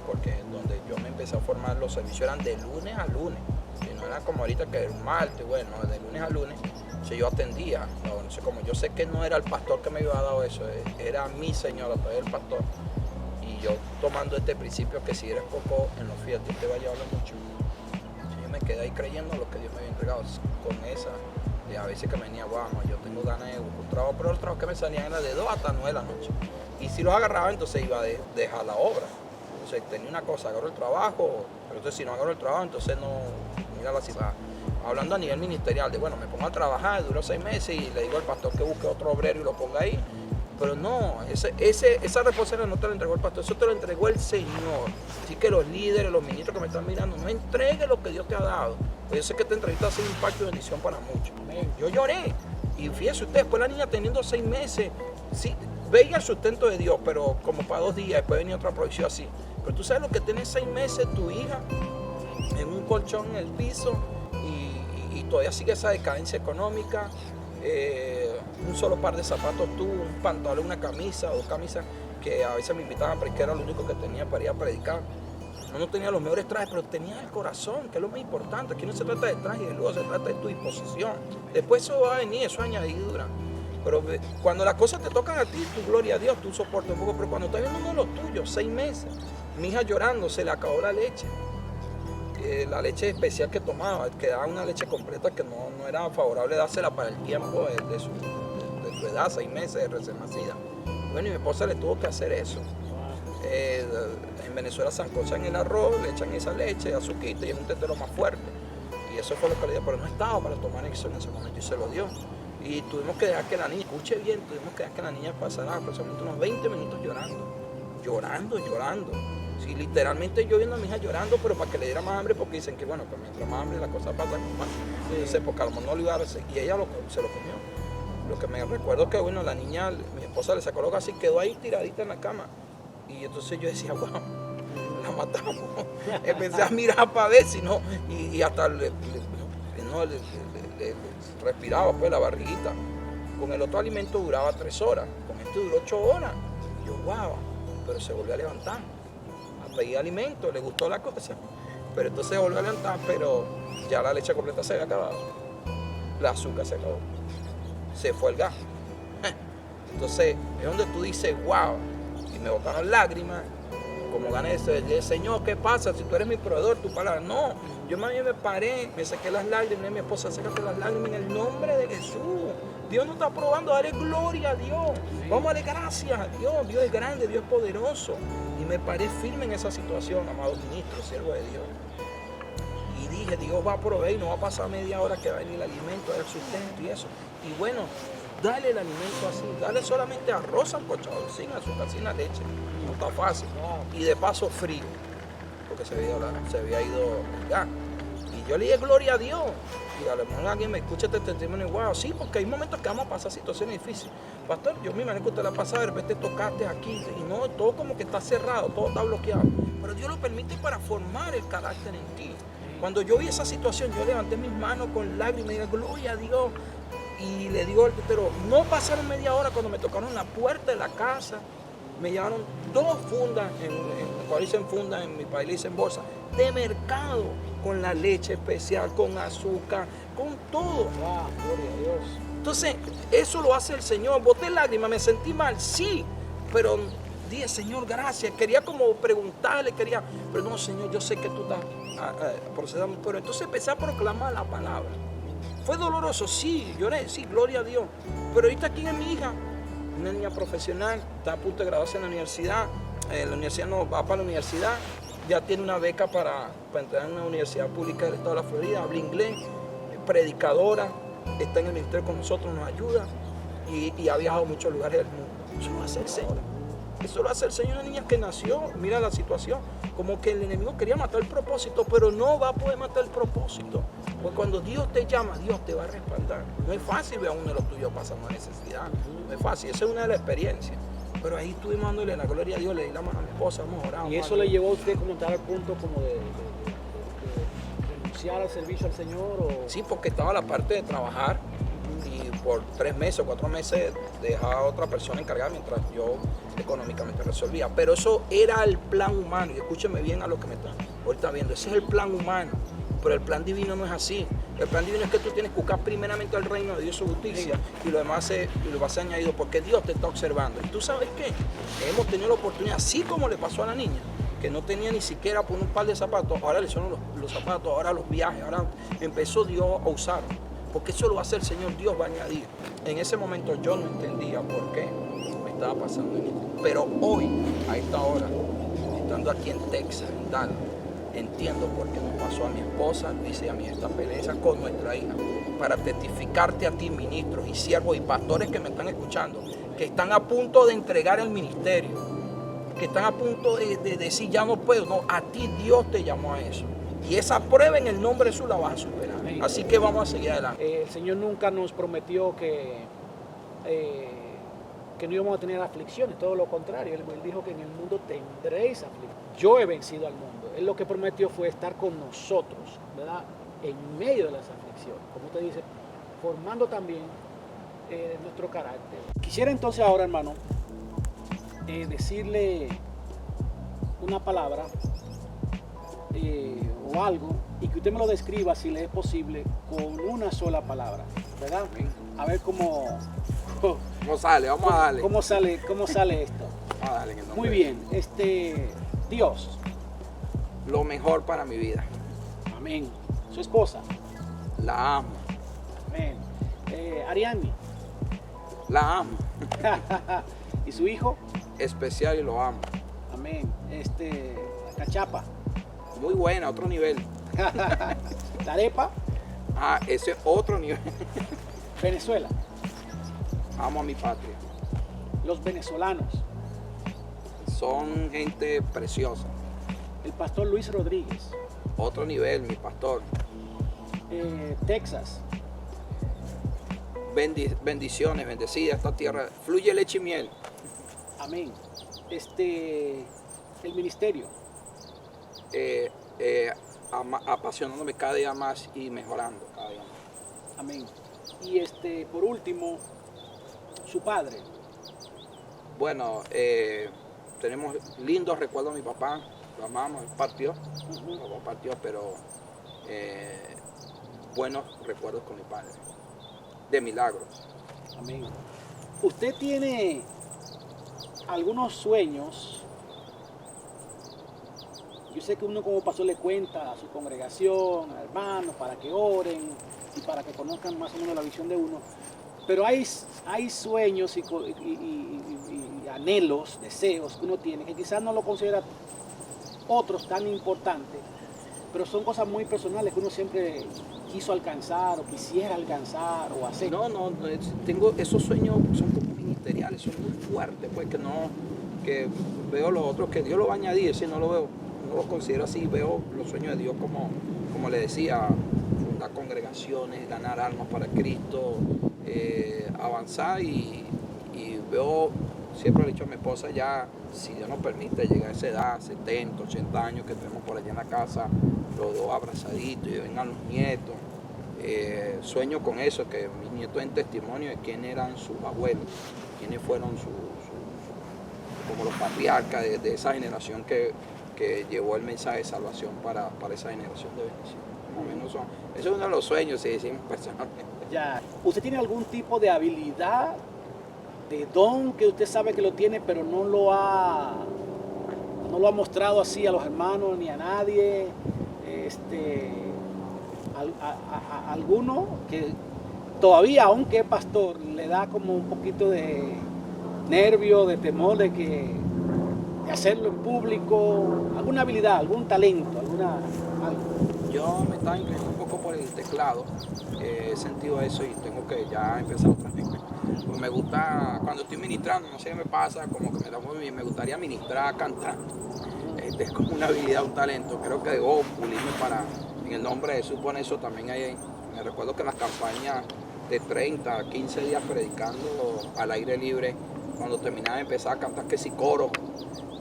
porque donde yo me empecé a formar, los servicios eran de lunes a lunes, y no era como ahorita que era un martes, bueno, de lunes a lunes, entonces yo atendía. Entonces, como yo sé que no era el pastor que me había dado eso, era mi señora, todavía el pastor, y yo tomando este principio que si eres poco en los fieles, Dios te va a llevarlo mucho. Entonces, yo me quedé ahí creyendo lo que Dios me había entregado con esa. Y a veces que me venía, wow, yo tengo ganas de buscar un trabajo, pero los trabajos que me salían eran de 2 hasta 9 de la noche. Y si los agarraba, entonces iba a dejar la obra. Entonces tenía una cosa, agarro el trabajo, pero entonces si no agarro el trabajo, entonces no, mira la ciudad. Hablando a nivel ministerial, de bueno, me pongo a trabajar, duro 6 meses y le digo al pastor que busque otro obrero y lo ponga ahí. Pero no, esa responsabilidad no te la entregó el pastor, eso te lo entregó el Señor. Así que los líderes, los ministros que me están mirando, no entregues lo que Dios te ha dado. Pues yo sé que esta entrevista ha sido un impacto de bendición para muchos. Yo lloré. Y fíjese usted, después la niña teniendo 6 meses, sí, veía el sustento de Dios, pero como para 2 días, después venía otra provisión así. Pero tú sabes lo que tiene 6 meses tu hija en un colchón en el piso y todavía sigue esa decadencia económica. Un solo par de zapatos tuvo, un pantalón, una camisa, 2 camisas, que a veces me invitaban a predicar, era lo único que tenía para ir a predicar. No tenía los mejores trajes, pero tenía el corazón, que es lo más importante. Aquí no se trata de traje y luego se trata de tu disposición. Después eso va a venir, eso es añadidura. Pero cuando las cosas te tocan a ti, tu gloria a Dios, tú soportas un poco. Pero cuando estás viendo uno de los tuyos, 6 meses, mi hija llorando, se le acabó la leche. La leche especial que tomaba, que daba una leche completa que no era favorable dársela para el tiempo de su edad, 6 meses de recién nacida. Bueno, y mi esposa le tuvo que hacer eso. En Venezuela sanconchan el arroz, le echan esa leche, azuquita y es un tetero más fuerte. Y eso fue lo que le dio, pero no estaba para tomar eso en ese momento y se lo dio. Y tuvimos que dejar que la niña, escuche bien, tuvimos que dejar que la niña pasara aproximadamente unos 20 minutos llorando. Sí, literalmente yo viendo a mi hija llorando, pero para que le diera más hambre, porque dicen que bueno, pues mientras más hambre la cosa pasa más. Entonces, porque a lo mejor no le iba a dar, y ella se lo comió. Lo que me recuerdo que bueno, la niña, mi esposa le sacó lo que así, quedó ahí tiradita en la cama. Y entonces yo decía, wow, la matamos. Empecé a mirar para ver si no, y hasta le respiraba pues la barriguita. Con el otro alimento duraba 3 horas, con este duró 8 horas. Y yo, wow, pero se volvió a levantar. A pedir alimento, le gustó la cosa. Pero entonces se volvió a levantar, pero ya la leche completa se había acabado. El azúcar se acabó. Se fue el gas. Entonces es donde tú dices, wow, y me botaron lágrimas, como gané ese, Señor, ¿qué pasa? Si tú eres mi proveedor, tu palabra. No, yo más bien me paré, me saqué las lágrimas, y mi esposa, sácate las lágrimas en el nombre de Jesús. Dios nos está probando, dale gloria a Dios. Sí. Vamos a darle gracias a Dios. Dios es grande, Dios es poderoso. Y me paré firme en esa situación, amado ministro, siervo de Dios. Y dije, Dios va a proveer y no va a pasar media hora que va a venir el alimento, el sustento y eso. Y bueno, dale el alimento así, dale solamente arroz sancochado, sin azúcar, sin la leche. No está fácil. Y de paso frío, porque se había ido el gas. Y yo le dije gloria a Dios. Y a lo mejor alguien me escucha este testimonio, wow, sí, porque hay momentos que vamos a pasar situaciones difíciles. Pastor, yo me imagino que usted la ha pasado, de repente tocaste aquí, y no, todo como que está cerrado, todo está bloqueado. Pero Dios lo permite para formar el carácter en ti. Cuando yo vi esa situación, yo levanté mis manos con lágrimas y dije, gloria a Dios. Y le digo, pero no pasaron media hora cuando me tocaron la puerta de la casa. Me llevaron 2 fundas, cuando dicen fundas, en mi país le dicen bolsa, de mercado, con la leche especial, con azúcar, con todo. Gloria a Dios. Entonces, eso lo hace el Señor. Boté lágrimas, me sentí mal, sí, pero dije, Señor, gracias. Quería como preguntarle, pero no, Señor, yo sé que tú estás procesando. Pero entonces empecé a proclamar la palabra. Fue doloroso, sí, lloré, sí, gloria a Dios. Pero ahorita aquí es mi hija, una niña profesional, está a punto de graduarse en la universidad. La universidad no va para la universidad, ya tiene una beca para entrar en una universidad pública del estado de la Florida, habla inglés, predicadora, está en el ministerio con nosotros, nos ayuda y ha viajado a muchos lugares del mundo. Eso lo hace el Señor. Eso lo hace el Señor, una niña que nació, mira la situación, como que el enemigo quería matar el propósito, pero no va a poder matar el propósito. Porque cuando Dios te llama, Dios te va a respaldar. No es fácil ver a uno de los tuyos pasando necesidad, no es fácil, esa es una de las experiencias. Pero ahí estuvimos dándole la gloria a Dios, le di la mano a mi esposa, hemos orado. ¿Y eso le llevó a usted como entrar al punto como de renunciar al servicio al Señor? ¿O? Sí, porque estaba la parte de trabajar y por 3 meses o 4 meses dejaba a otra persona encargada mientras yo económicamente resolvía. Pero eso era el plan humano, y escúcheme bien a lo que me está ahorita viendo, ese es el plan humano. Pero el plan divino no es así. El plan divino es que tú tienes que buscar primeramente el reino de Dios, su justicia, y lo demás lo vas a ser añadido porque Dios te está observando. Y tú sabes qué, hemos tenido la oportunidad, así como le pasó a la niña, que no tenía ni siquiera por un par de zapatos, ahora le hicieron los zapatos, ahora los viajes, ahora empezó Dios a usar. Porque eso lo va a hacer el Señor, Dios va a añadir. En ese momento yo no entendía por qué me estaba pasando esto. Pero hoy, a esta hora, estando aquí en Texas, en Dallas, entiendo por qué nos pasó a mi esposa, Luisa, y a mí esta pelea con nuestra hija, para testificarte a ti, ministros y siervos y pastores que me están escuchando, que están a punto de entregar el ministerio, que están a punto de decir ya no puedo. No, a ti Dios te llamó a eso. Y esa prueba en el nombre de Jesús la vas a superar. Así que vamos a seguir adelante. El Señor nunca nos prometió que no íbamos a tener aflicciones, todo lo contrario. Él dijo que en el mundo tendréis aflicciones. Yo he vencido al mundo. Él lo que prometió fue estar con nosotros, ¿verdad? En medio de las aflicciones, como usted dice, formando también nuestro carácter. Quisiera entonces ahora, hermano, decirle una palabra o algo y que usted me lo describa, si le es posible, con una sola palabra, ¿verdad? A ver cómo sale, vamos a darle. ¿Cómo sale esto? Vamos a darle en el nombre Muy bien, Dios. Lo mejor para mi vida. Amén. Su esposa. La amo. Amén. Ariadne. La amo. ¿Y su hijo? Especial y lo amo. Amén. Cachapa. Muy buena, otro nivel. La arepa. Ese es otro nivel. Venezuela. Amo a mi patria. Los venezolanos. Son gente preciosa. El pastor Luis Rodríguez. Otro nivel, mi pastor. Texas. Bendiciones, bendecida esta tierra. Fluye leche y miel. Amén. el ministerio? Apasionándome cada día más y mejorando cada día más. Amén. Y por último, su padre. Bueno, tenemos lindos recuerdos de mi papá. La mamá partió, mi papá partió, pero buenos recuerdos con mi padre, de milagros. Amén. ¿Usted tiene algunos sueños? Yo sé que uno como pastor le cuenta a su congregación, a hermanos, para que oren y para que conozcan más o menos la visión de uno. Pero hay sueños y anhelos, deseos que uno tiene, que quizás no lo considera otros tan importantes, pero son cosas muy personales que uno siempre quiso alcanzar o quisiera alcanzar o hacer. No, tengo esos sueños, son como ministeriales, son muy fuertes, pues que veo los otros que Dios lo va a añadir, si no lo veo, no lo considero así, veo los sueños de Dios como le decía, fundar congregaciones, ganar almas para Cristo, avanzar y veo, siempre le he dicho a mi esposa ya, si Dios nos permite llegar a esa edad, 70, 80 años que tenemos por allá en la casa, los dos abrazaditos y vengan los nietos. Sueño con eso, que mis nietos den testimonio de quién eran sus abuelos, quiénes fueron como los patriarcas de esa generación que llevó el mensaje de salvación para esa generación de bendición. Más o menos eso es uno de los sueños, si decimos personalmente. Ya. ¿Usted tiene algún tipo de habilidad, de don que usted sabe que lo tiene, pero no lo ha mostrado así a los hermanos ni a nadie? Alguno que todavía, aunque es pastor, le da como un poquito de nervio, de temor de hacerlo en público, alguna habilidad, algún talento, algo. Yo me estaba inclinando un poco por el teclado, he sentido eso y tengo que ya empezar otra vez. Porque me gusta, cuando estoy ministrando, no sé qué me pasa, como que me da muy bien, me gustaría ministrar cantando. Es como una habilidad, un talento, creo que debo pulirme para, en el nombre de Jesús, poner eso también ahí. Me recuerdo que en las campañas de 30, 15 días predicando al aire libre, cuando terminaba empezaba a cantar que si coro.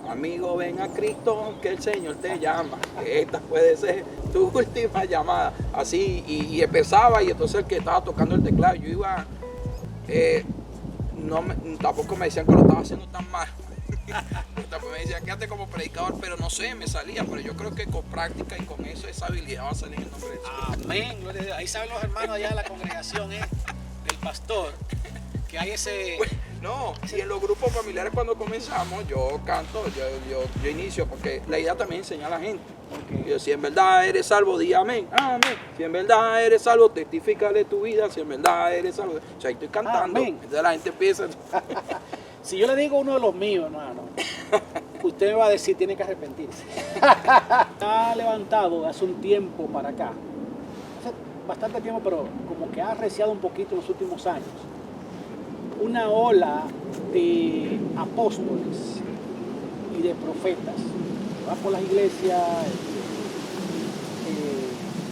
Amigo, ven a Cristo, que el Señor te llama. Esta puede ser tu última llamada. Así, y empezaba, y entonces el que estaba tocando el teclado, yo iba, tampoco me decían que lo estaba haciendo tan mal. Me decían, quédate como predicador, pero no sé, me salía. Pero yo creo que con práctica y con eso, esa habilidad va a salir en el nombre de Jesús. Amén, gloria a Dios. Ahí saben los hermanos allá de la congregación, del pastor, que hay ese... No, y en los grupos familiares cuando comenzamos, yo canto, yo inicio, porque la idea también es enseñar a la gente. Okay. Yo, si en verdad eres salvo, di amén, amén. Si en verdad eres salvo, testifícale tu vida, si en verdad eres salvo. O sea, ahí estoy cantando, amén. Entonces la gente empieza... Si yo le digo uno de los míos, hermano, usted me va a decir, tiene que arrepentirse. Ha levantado hace un tiempo para acá, hace bastante tiempo, pero como que ha arreciado un poquito en los últimos años, una ola de apóstoles y de profetas que van por las iglesias,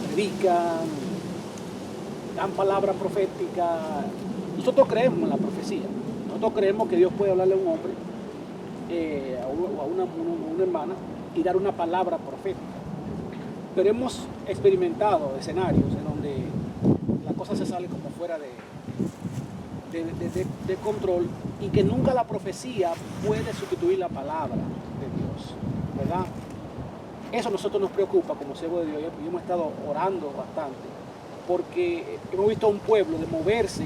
predican, dan palabras proféticas. Nosotros creemos en la profecía. Nosotros creemos que Dios puede hablarle a un hombre, a una hermana, y dar una palabra profética. Pero hemos experimentado escenarios en donde la cosa se sale como fuera de control y que nunca la profecía puede sustituir la palabra de Dios, ¿verdad? Eso a nosotros nos preocupa como siervo de Dios y hemos estado orando bastante porque hemos visto a un pueblo de moverse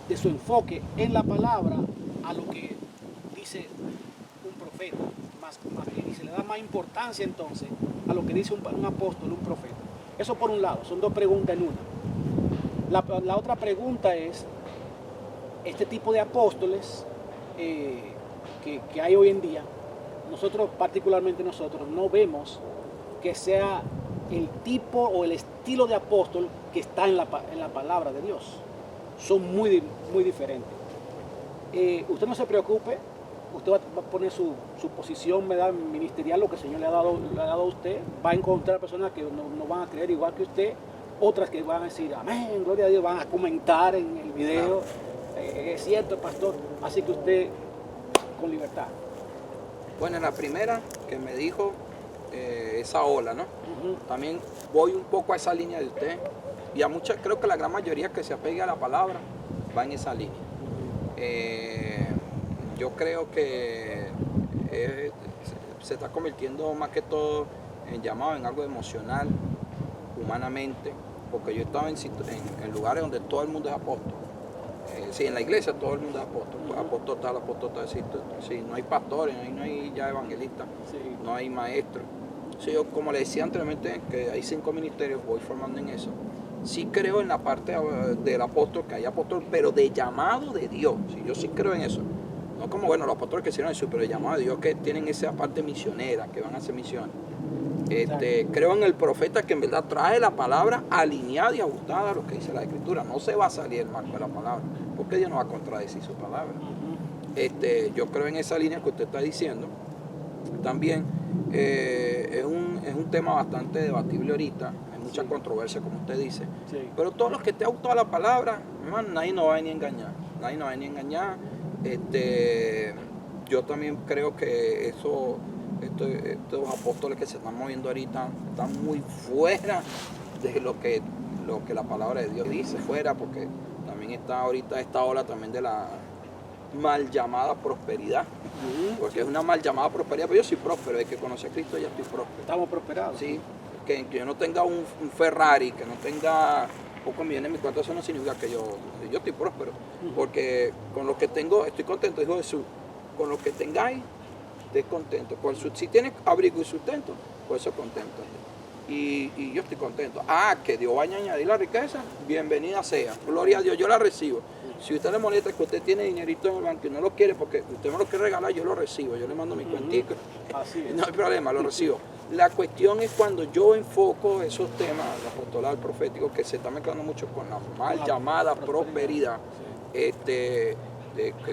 de su enfoque en la palabra a lo que dice un profeta y se le da más importancia entonces a lo que dice un apóstol, un profeta. Eso por un lado, son dos preguntas en una. La otra pregunta es, este tipo de apóstoles que hay hoy en día, nosotros, particularmente nosotros, no vemos que sea el tipo o el estilo de apóstol que está en la palabra de Dios. Son muy, muy diferentes. Usted no se preocupe, usted va a poner su posición ministerial, lo que el Señor le ha dado a usted, va a encontrar personas que no van a creer igual que usted, otras que van a decir, amén, gloria a Dios, van a comentar en el video, es cierto, pastor, así que usted con libertad. Bueno, en la primera que me dijo esa ola, ¿no? Ujú. También voy un poco a esa línea de usted. Y a muchas, creo que la gran mayoría que se apegue a la palabra va en esa línea. Yo creo que se está convirtiendo más que todo en llamado en algo emocional, humanamente, porque yo estaba en lugares donde todo el mundo es apóstol. Sí, en la iglesia todo el mundo es apóstol, apóstol tal, sí, no hay pastores, no hay ya evangelistas, Sí. no hay maestros. Sí, yo, como le decía anteriormente, que hay 5 ministerios, voy formando en eso. Sí creo en la parte del apóstol, que hay apóstol, pero de llamado de Dios. Sí, yo sí creo en eso. No como, bueno, los apóstoles que hicieron eso, pero de llamado de Dios, que tienen esa parte misionera, que van a hacer misiones. Creo en el profeta que en verdad trae la palabra alineada y ajustada a lo que dice la Escritura. No se va a salir el marco de la palabra, porque Dios no va a contradecir su palabra. Yo creo en esa línea que usted está diciendo. También es un tema bastante debatible ahorita, hay mucha controversia como usted dice, pero todos los que te han gustado la palabra, hermano, nadie nos va a ni engañar, nadie nos va a ni engañar. Yo también creo que estos apóstoles que se están moviendo ahorita están muy fuera de lo que la palabra de Dios dice, fuera, porque también está ahorita esta ola también de la mal llamada prosperidad, porque es una mal llamada prosperidad, pero yo soy próspero, es que conoce a Cristo ya estoy próspero. Estamos prosperados. Sí, que yo no tenga un Ferrari, que no tenga pocos millones en mi cuenta, eso no significa que yo estoy próspero, porque con lo que tengo estoy contento, dijo Jesús, con lo que tengáis, estés contento. Si tienes abrigo y sustento, pues eso contento. Y yo estoy contento. Que Dios vaya a añadir la riqueza, bienvenida sea. Gloria a Dios, yo la recibo. Si usted le molesta que usted tiene dinerito en el banco y no lo quiere porque usted me lo quiere regalar, yo lo recibo. Yo le mando mi cuentico. Así es. No hay problema, lo recibo. La cuestión es cuando yo enfoco esos temas, el apostolado profético, que se está mezclando mucho con la mal llamada prosperidad. Que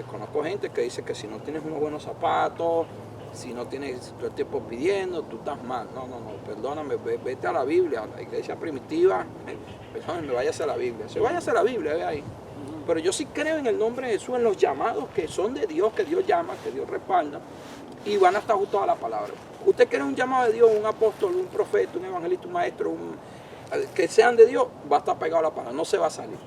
conozco gente que dice que si no tienes unos buenos zapatos, si no tienes todo el tiempo pidiendo, tú estás mal. No, perdóname, vete a la Biblia, a la iglesia primitiva, perdóname, váyase a la Biblia. Váyase a la Biblia, ve ahí. Pero yo sí creo en el nombre de Jesús, en los llamados que son de Dios, que Dios llama, que Dios respalda, y van a estar justo a la palabra. Usted quiere un llamado de Dios, un apóstol, un profeta, un evangelista, un maestro, que sean de Dios, va a estar pegado a la palabra, no se va a salir.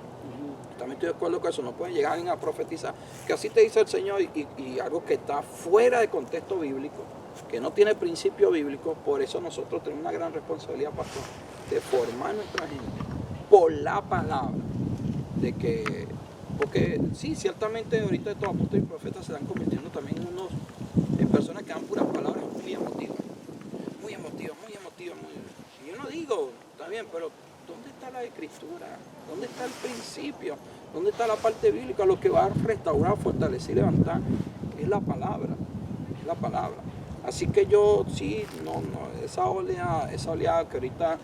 También estoy de acuerdo con eso, no pueden llegar a profetizar, que así te dice el Señor y algo que está fuera de contexto bíblico, que no tiene principio bíblico. Por eso nosotros tenemos una gran responsabilidad, pastor, de formar nuestra gente por la palabra, porque sí, ciertamente ahorita estos apóstoles y profetas se están convirtiendo también en personas que dan puras palabras muy emotivas, y yo no digo, está bien, pero ¿dónde está la escritura? ¿Dónde está el principio? ¿Dónde está la parte bíblica? Lo que va a restaurar, fortalecer y levantar es la palabra. Es la palabra. Así que yo sí, esa oleada que ahorita,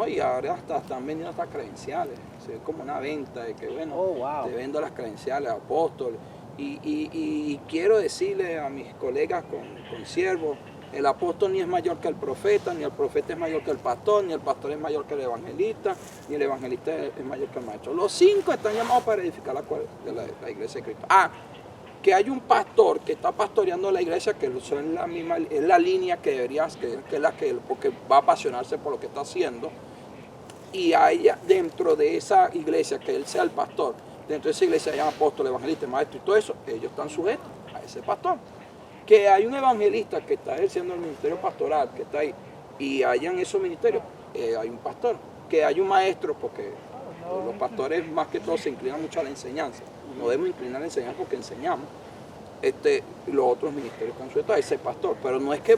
y ahora están vendiendo hasta credenciales. Se ve como una venta de que, bueno, te vendo las credenciales, apóstol. Y quiero decirle a mis colegas con siervos, el apóstol ni es mayor que el profeta, ni el profeta es mayor que el pastor, ni el pastor es mayor que el evangelista, ni el evangelista es mayor que el maestro. Los 5 están llamados para edificar la iglesia de Cristo. Que hay un pastor que está pastoreando la iglesia, que es la línea que deberías, que es la que porque va a apasionarse por lo que está haciendo, y haya dentro de esa iglesia, que él sea el pastor, dentro de esa iglesia hay apóstol, evangelista, maestro y todo eso, ellos están sujetos a ese pastor. Que hay un evangelista que está ejerciendo el ministerio pastoral, que está ahí, y hayan esos ministerios, hay un pastor. Que hay un maestro, porque los pastores más que todo se inclinan mucho a la enseñanza. No debemos inclinar a la enseñanza porque enseñamos. Y los otros ministerios están sujetos a ese pastor. Pero no es que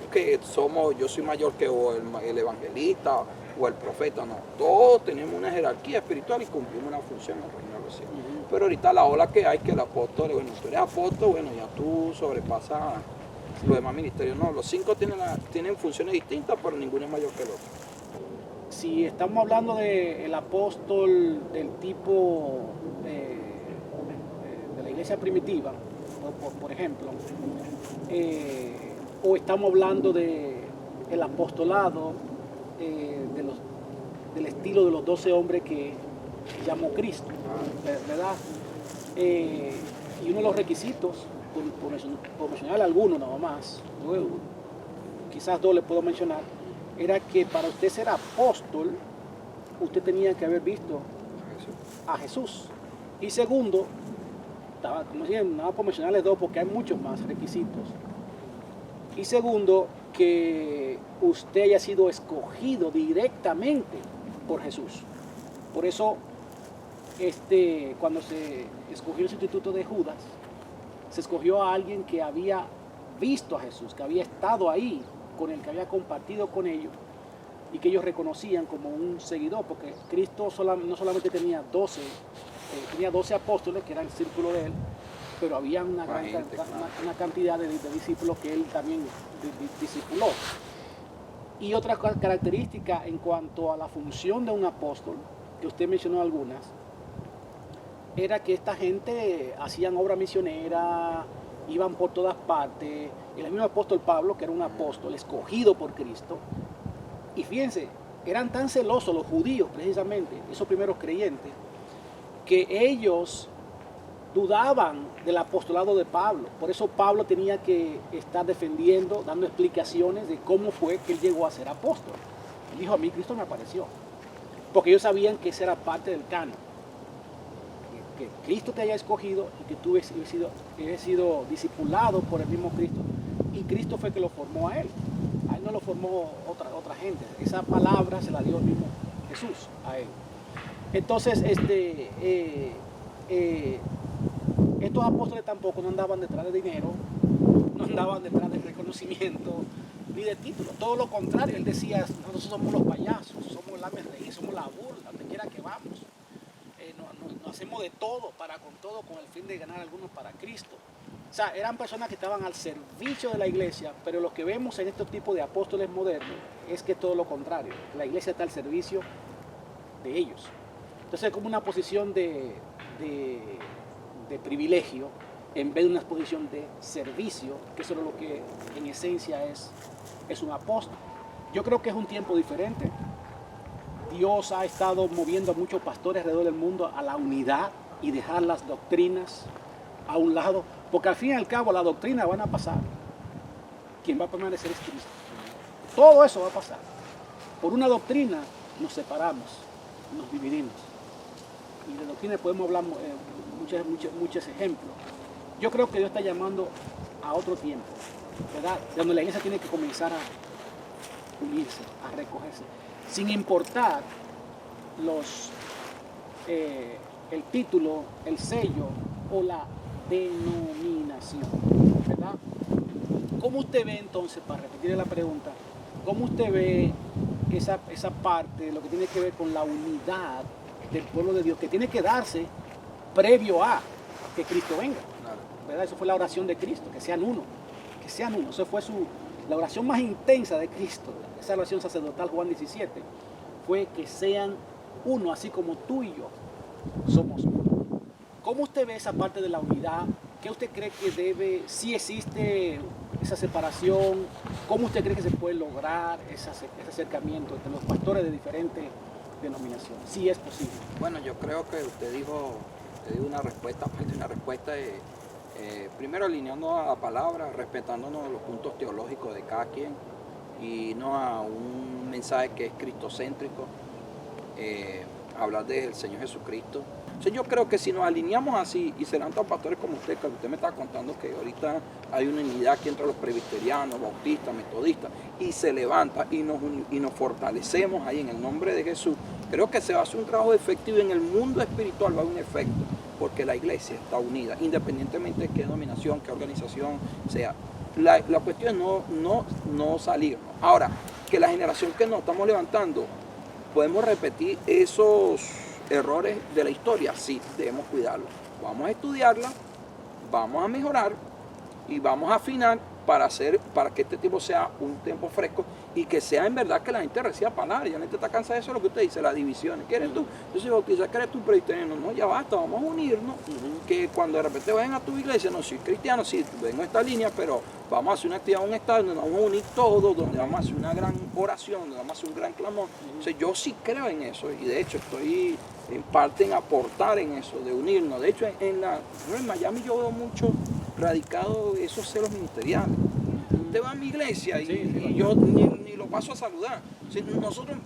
yo soy mayor que el evangelista o el profeta, no. Todos tenemos una jerarquía espiritual y cumplimos una función en el reino de los cielos. Pero ahorita la ola que hay, que el apóstol, bueno, tú eres apóstol, bueno, ya tú sobrepasas los demás ministerios. No, los 5 tienen funciones distintas, pero ninguno es mayor que el otro. Si estamos hablando del apóstol del tipo de la iglesia primitiva, por ejemplo, o estamos hablando del apostolado del estilo de los 12 hombres que llamó Cristo, ¿verdad? Y uno de los requisitos por mencionar algunos nada más, luego, quizás dos le puedo mencionar, era que para usted ser apóstol, usted tenía que haber visto a Jesús. Y segundo, como decía, nada por mencionarles dos porque hay muchos más requisitos. Y segundo, que usted haya sido escogido directamente por Jesús. Por eso, cuando se escogió el sustituto de Judas, se escogió a alguien que había visto a Jesús, que había estado ahí con él, que había compartido con ellos y que ellos reconocían como un seguidor, porque Cristo no solamente tenía 12 apóstoles, que era el círculo de él, pero había una cantidad de discípulos que él también discipuló. Y otra característica en cuanto a la función de un apóstol, que usted mencionó algunas, era que esta gente hacían obra misionera, iban por todas partes. El mismo apóstol Pablo, que era un apóstol escogido por Cristo, y fíjense, eran tan celosos los judíos, precisamente, esos primeros creyentes, que ellos dudaban del apostolado de Pablo. Por eso Pablo tenía que estar defendiendo, dando explicaciones de cómo fue que él llegó a ser apóstol. Él dijo, a mí Cristo me apareció. Porque ellos sabían que esa era parte del canon. Que Cristo te haya escogido y que tú hayas sido discipulado por el mismo Cristo. Y Cristo fue que lo formó a él. A él no lo formó otra gente. Esa palabra se la dio el mismo Jesús a él. Entonces, estos apóstoles tampoco no andaban detrás de dinero, no andaban detrás de reconocimiento, ni de título. Todo lo contrario, él decía, nosotros somos los payasos, somos el AMRI, somos la burla, donde quiera que vamos. Nos hacemos de todo, con el fin de ganar algunos para Cristo. O sea, eran personas que estaban al servicio de la iglesia, pero lo que vemos en estos tipos de apóstoles modernos es que es todo lo contrario. La iglesia está al servicio de ellos. Entonces es como una posición de privilegio en vez de una posición de servicio, que eso es lo que en esencia es un apóstol. Yo creo que es un tiempo diferente. Dios ha estado moviendo a muchos pastores alrededor del mundo a la unidad y dejar las doctrinas a un lado, porque al fin y al cabo las doctrinas van a pasar. Quien va a permanecer es Cristo. Todo eso va a pasar. Por una doctrina nos separamos, nos dividimos. Y de doctrina podemos hablar muchos ejemplos. Yo creo que Dios está llamando a otro tiempo, ¿verdad? Donde la iglesia tiene que comenzar a unirse, a recogerse, sin importar el título, el sello o la denominación, ¿verdad? ¿Cómo usted ve entonces, para repetir la pregunta, cómo usted ve esa parte de lo que tiene que ver con la unidad del pueblo de Dios, que tiene que darse previo a que Cristo venga? ¿Verdad? Eso fue la oración de Cristo, que sean uno, que sean uno. Eso fue la oración más intensa de Cristo, esa oración sacerdotal, Juan 17, fue que sean uno, así como tú y yo somos uno. ¿Cómo usted ve esa parte de la unidad? ¿Qué usted cree que si existe esa separación? ¿Cómo usted cree que se puede lograr ese acercamiento entre los pastores de diferentes denominaciones? Si es posible. Bueno, yo creo que usted dijo una respuesta, primero alineando a la palabra, respetándonos los puntos teológicos de cada quien y no a un mensaje que es cristocéntrico, hablar del Señor Jesucristo. Entonces yo creo que si nos alineamos así y se levantan pastores como usted, que usted me está contando que ahorita hay una unidad aquí entre los presbiterianos, bautistas, metodistas, y se levanta y nos fortalecemos ahí en el nombre de Jesús, creo que se va a hacer un trabajo efectivo en el mundo espiritual, va a haber un efecto, porque la iglesia está unida, independientemente de qué denominación, qué organización sea. La cuestión es no salirnos. Ahora, que la generación que nos estamos levantando, podemos repetir esos errores de la historia, sí, debemos cuidarlos. Vamos a estudiarla, vamos a mejorar y vamos a afinar para que este tiempo sea un tiempo fresco y que sea en verdad que la gente reciba palabra. Ya la gente está cansada de eso, lo que usted dice, las divisiones. ¿Quieres tú? Yo soy bautista, ¿quieres tú presbiteriano? No, ya basta, vamos a unirnos. Que cuando de repente vayan a tu iglesia, no soy cristiano, sí, vengo a esta línea, pero vamos a hacer una actividad, un estado donde nos vamos a unir todos, donde vamos a hacer una gran oración, donde vamos a hacer un gran clamor. Entonces yo sí creo en eso y de hecho estoy en parte en aportar en eso, de unirnos. De hecho en Miami yo veo mucho radicado esos celos ministeriales. Usted va a mi iglesia y yo ni lo paso a saludar. Si nosotros,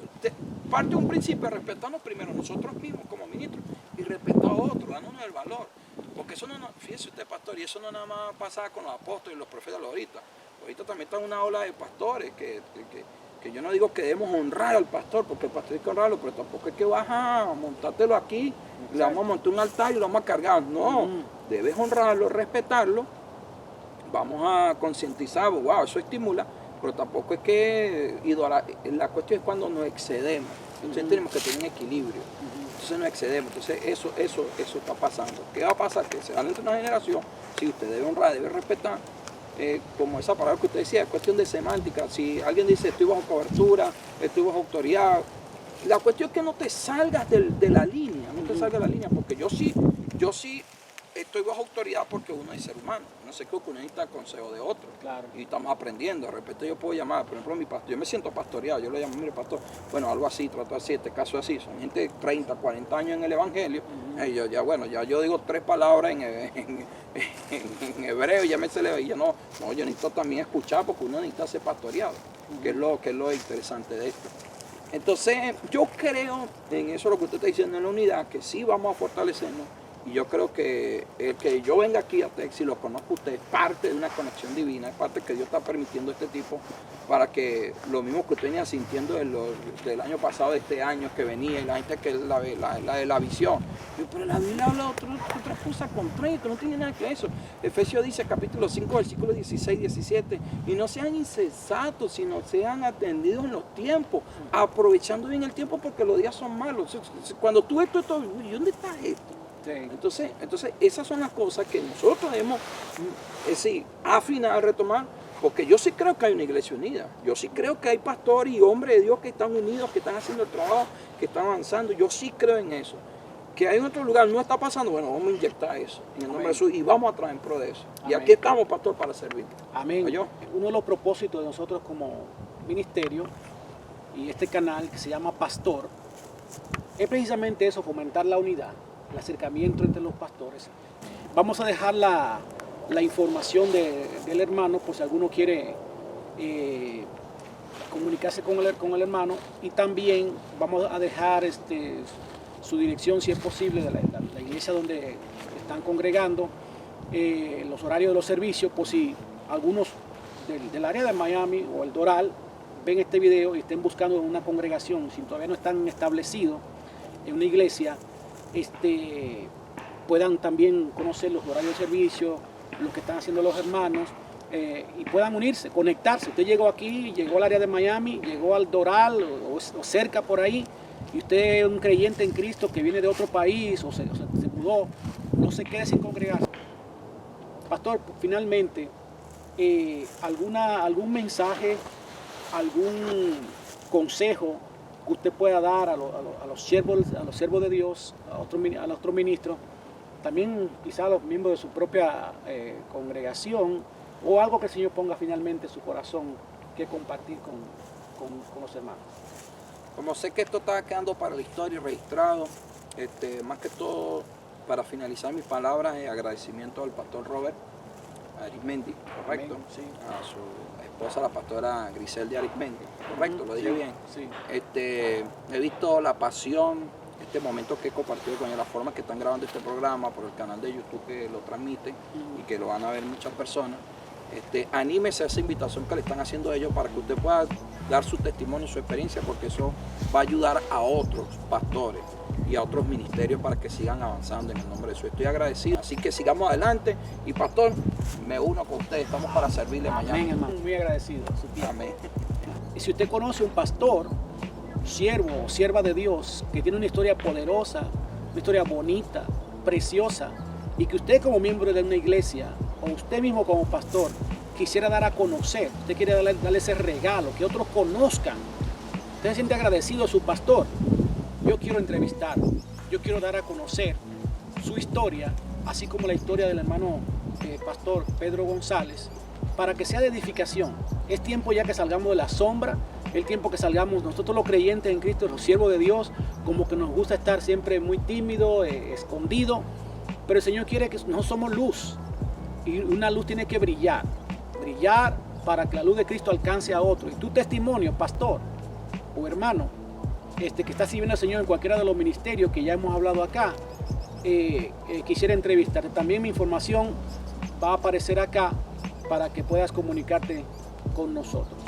parte de un principio de respetarnos primero nosotros mismos como ministros y respetar a otros, dándonos el valor. Porque eso no, fíjese usted, pastor, y eso no nada más pasa con los apóstoles y los profetas ahorita. Ahorita también está una ola de pastores que yo no digo que debemos honrar al pastor, porque el pastor hay que honrarlo, pero tampoco es que vas a montártelo aquí, le vamos a montar un altar y lo vamos a cargar. No, debes honrarlo, respetarlo, vamos a concientizar, wow, eso estimula, pero tampoco es que la cuestión es cuando nos excedemos. Entonces tenemos que tener un equilibrio. Entonces nos excedemos. Entonces eso está pasando. ¿Qué va a pasar? Que se van entre una generación, si usted debe honrar, debe respetar, como esa palabra que usted decía, es cuestión de semántica. Si alguien dice estoy bajo cobertura, estoy bajo autoridad, la cuestión es que no te salgas de la línea, no te salgas de la línea, porque yo sí estoy bajo autoridad porque uno es ser humano. No sé qué uno necesita consejo de otro. Claro. Y estamos aprendiendo. De repente yo puedo llamar, por ejemplo, mi pastor, yo me siento pastoreado, yo le llamo, mire pastor, bueno, algo así, trato así, este caso así. Son gente de 30, 40 años en el evangelio. Y yo yo digo 3 palabras en hebreo, ya me se le y yo no, yo necesito también escuchar porque uno necesita ser pastoreado, que es lo interesante de esto. Entonces, yo creo en eso lo que usted está diciendo en la unidad, que sí vamos a fortalecernos. Y yo creo que el que yo venga aquí a Texas y lo conozco a usted es parte de una conexión divina, es parte que Dios está permitiendo este tipo para que lo mismo que usted venía sintiendo del año pasado, de este año que venía, y la gente que la visión. Pero la Biblia habla de otra cosa contraria, que no tiene nada que ver eso. Efesios dice, capítulo 5, versículos 16 y 17, y no sean insensatos, sino sean atendidos en los tiempos, aprovechando bien el tiempo porque los días son malos. Cuando tú esto, ¿y dónde está esto? Sí. Entonces, esas son las cosas que nosotros debemos afinar, retomar, porque yo sí creo que hay una iglesia unida. Yo sí creo que hay pastores y hombres de Dios que están unidos, que están haciendo el trabajo, que están avanzando. Yo sí creo en eso. Que hay en otro lugar no está pasando, bueno, vamos a inyectar eso en el nombre de Jesús y vamos a traer en pro de eso. Amén. Y aquí estamos, pastor, para servir. Amén. Uno de los propósitos de nosotros como ministerio y este canal que se llama Pastor es precisamente eso, fomentar la unidad, el acercamiento entre los pastores. Vamos a dejar la información del hermano por si alguno quiere comunicarse con el hermano, y también vamos a dejar su dirección, si es posible, de la iglesia donde están congregando, los horarios de los servicios, por si algunos del área de Miami o el Doral ven este video y estén buscando una congregación, si todavía no están establecidos en una iglesia, puedan también conocer los horarios de servicio, lo que están haciendo los hermanos, y puedan unirse, conectarse. Usted llegó aquí, llegó al área de Miami, llegó al Doral o cerca por ahí, y usted es un creyente en Cristo que viene de otro país o se mudó, no se quede sin congregarse. Pastor, finalmente, algún mensaje, algún consejo que usted pueda dar a los siervos de Dios, a los otros ministros, también quizá a los miembros de su propia congregación, o algo que el Señor ponga finalmente en su corazón que compartir con los hermanos. Como sé que esto está quedando para la historia y registrado, más que todo, para finalizar mis palabras, agradecimiento al pastor Robert Arismendi, ¿correcto? Amén, sí. A su esposa, la pastora Griselda Arismendi, ¿correcto? Lo dije bien. Sí. He visto la pasión, este momento que he compartido con ellos, la forma que están grabando este programa por el canal de YouTube que lo transmite y que lo van a ver muchas personas. Anímese a esa invitación que le están haciendo ellos para que usted pueda dar su testimonio, su experiencia, porque eso va a ayudar a otros pastores y a otros ministerios para que sigan avanzando en el nombre de Jesús. Estoy agradecido, así que sigamos adelante y pastor, me uno con usted, estamos para servirle mañana. Amén, hermano. Muy agradecido. Amén. Y si usted conoce un pastor, siervo o sierva de Dios que tiene una historia poderosa, una historia bonita, preciosa, y que usted como miembro de una iglesia o usted mismo como pastor quisiera dar a conocer, usted quiere darle ese regalo, que otros conozcan, usted se siente agradecido a su pastor, yo quiero entrevistarlo, yo quiero dar a conocer su historia, así como la historia del hermano pastor Pedro González, para que sea de edificación. Es tiempo ya que salgamos de la sombra, el tiempo que salgamos nosotros los creyentes en Cristo, los siervos de Dios, como que nos gusta estar siempre muy tímido, escondido, pero el Señor quiere que no somos luz. Y una luz tiene que brillar para que la luz de Cristo alcance a otro. Y tu testimonio, pastor o hermano, que está sirviendo al Señor en cualquiera de los ministerios que ya hemos hablado acá, quisiera entrevistarte. También mi información va a aparecer acá para que puedas comunicarte con nosotros.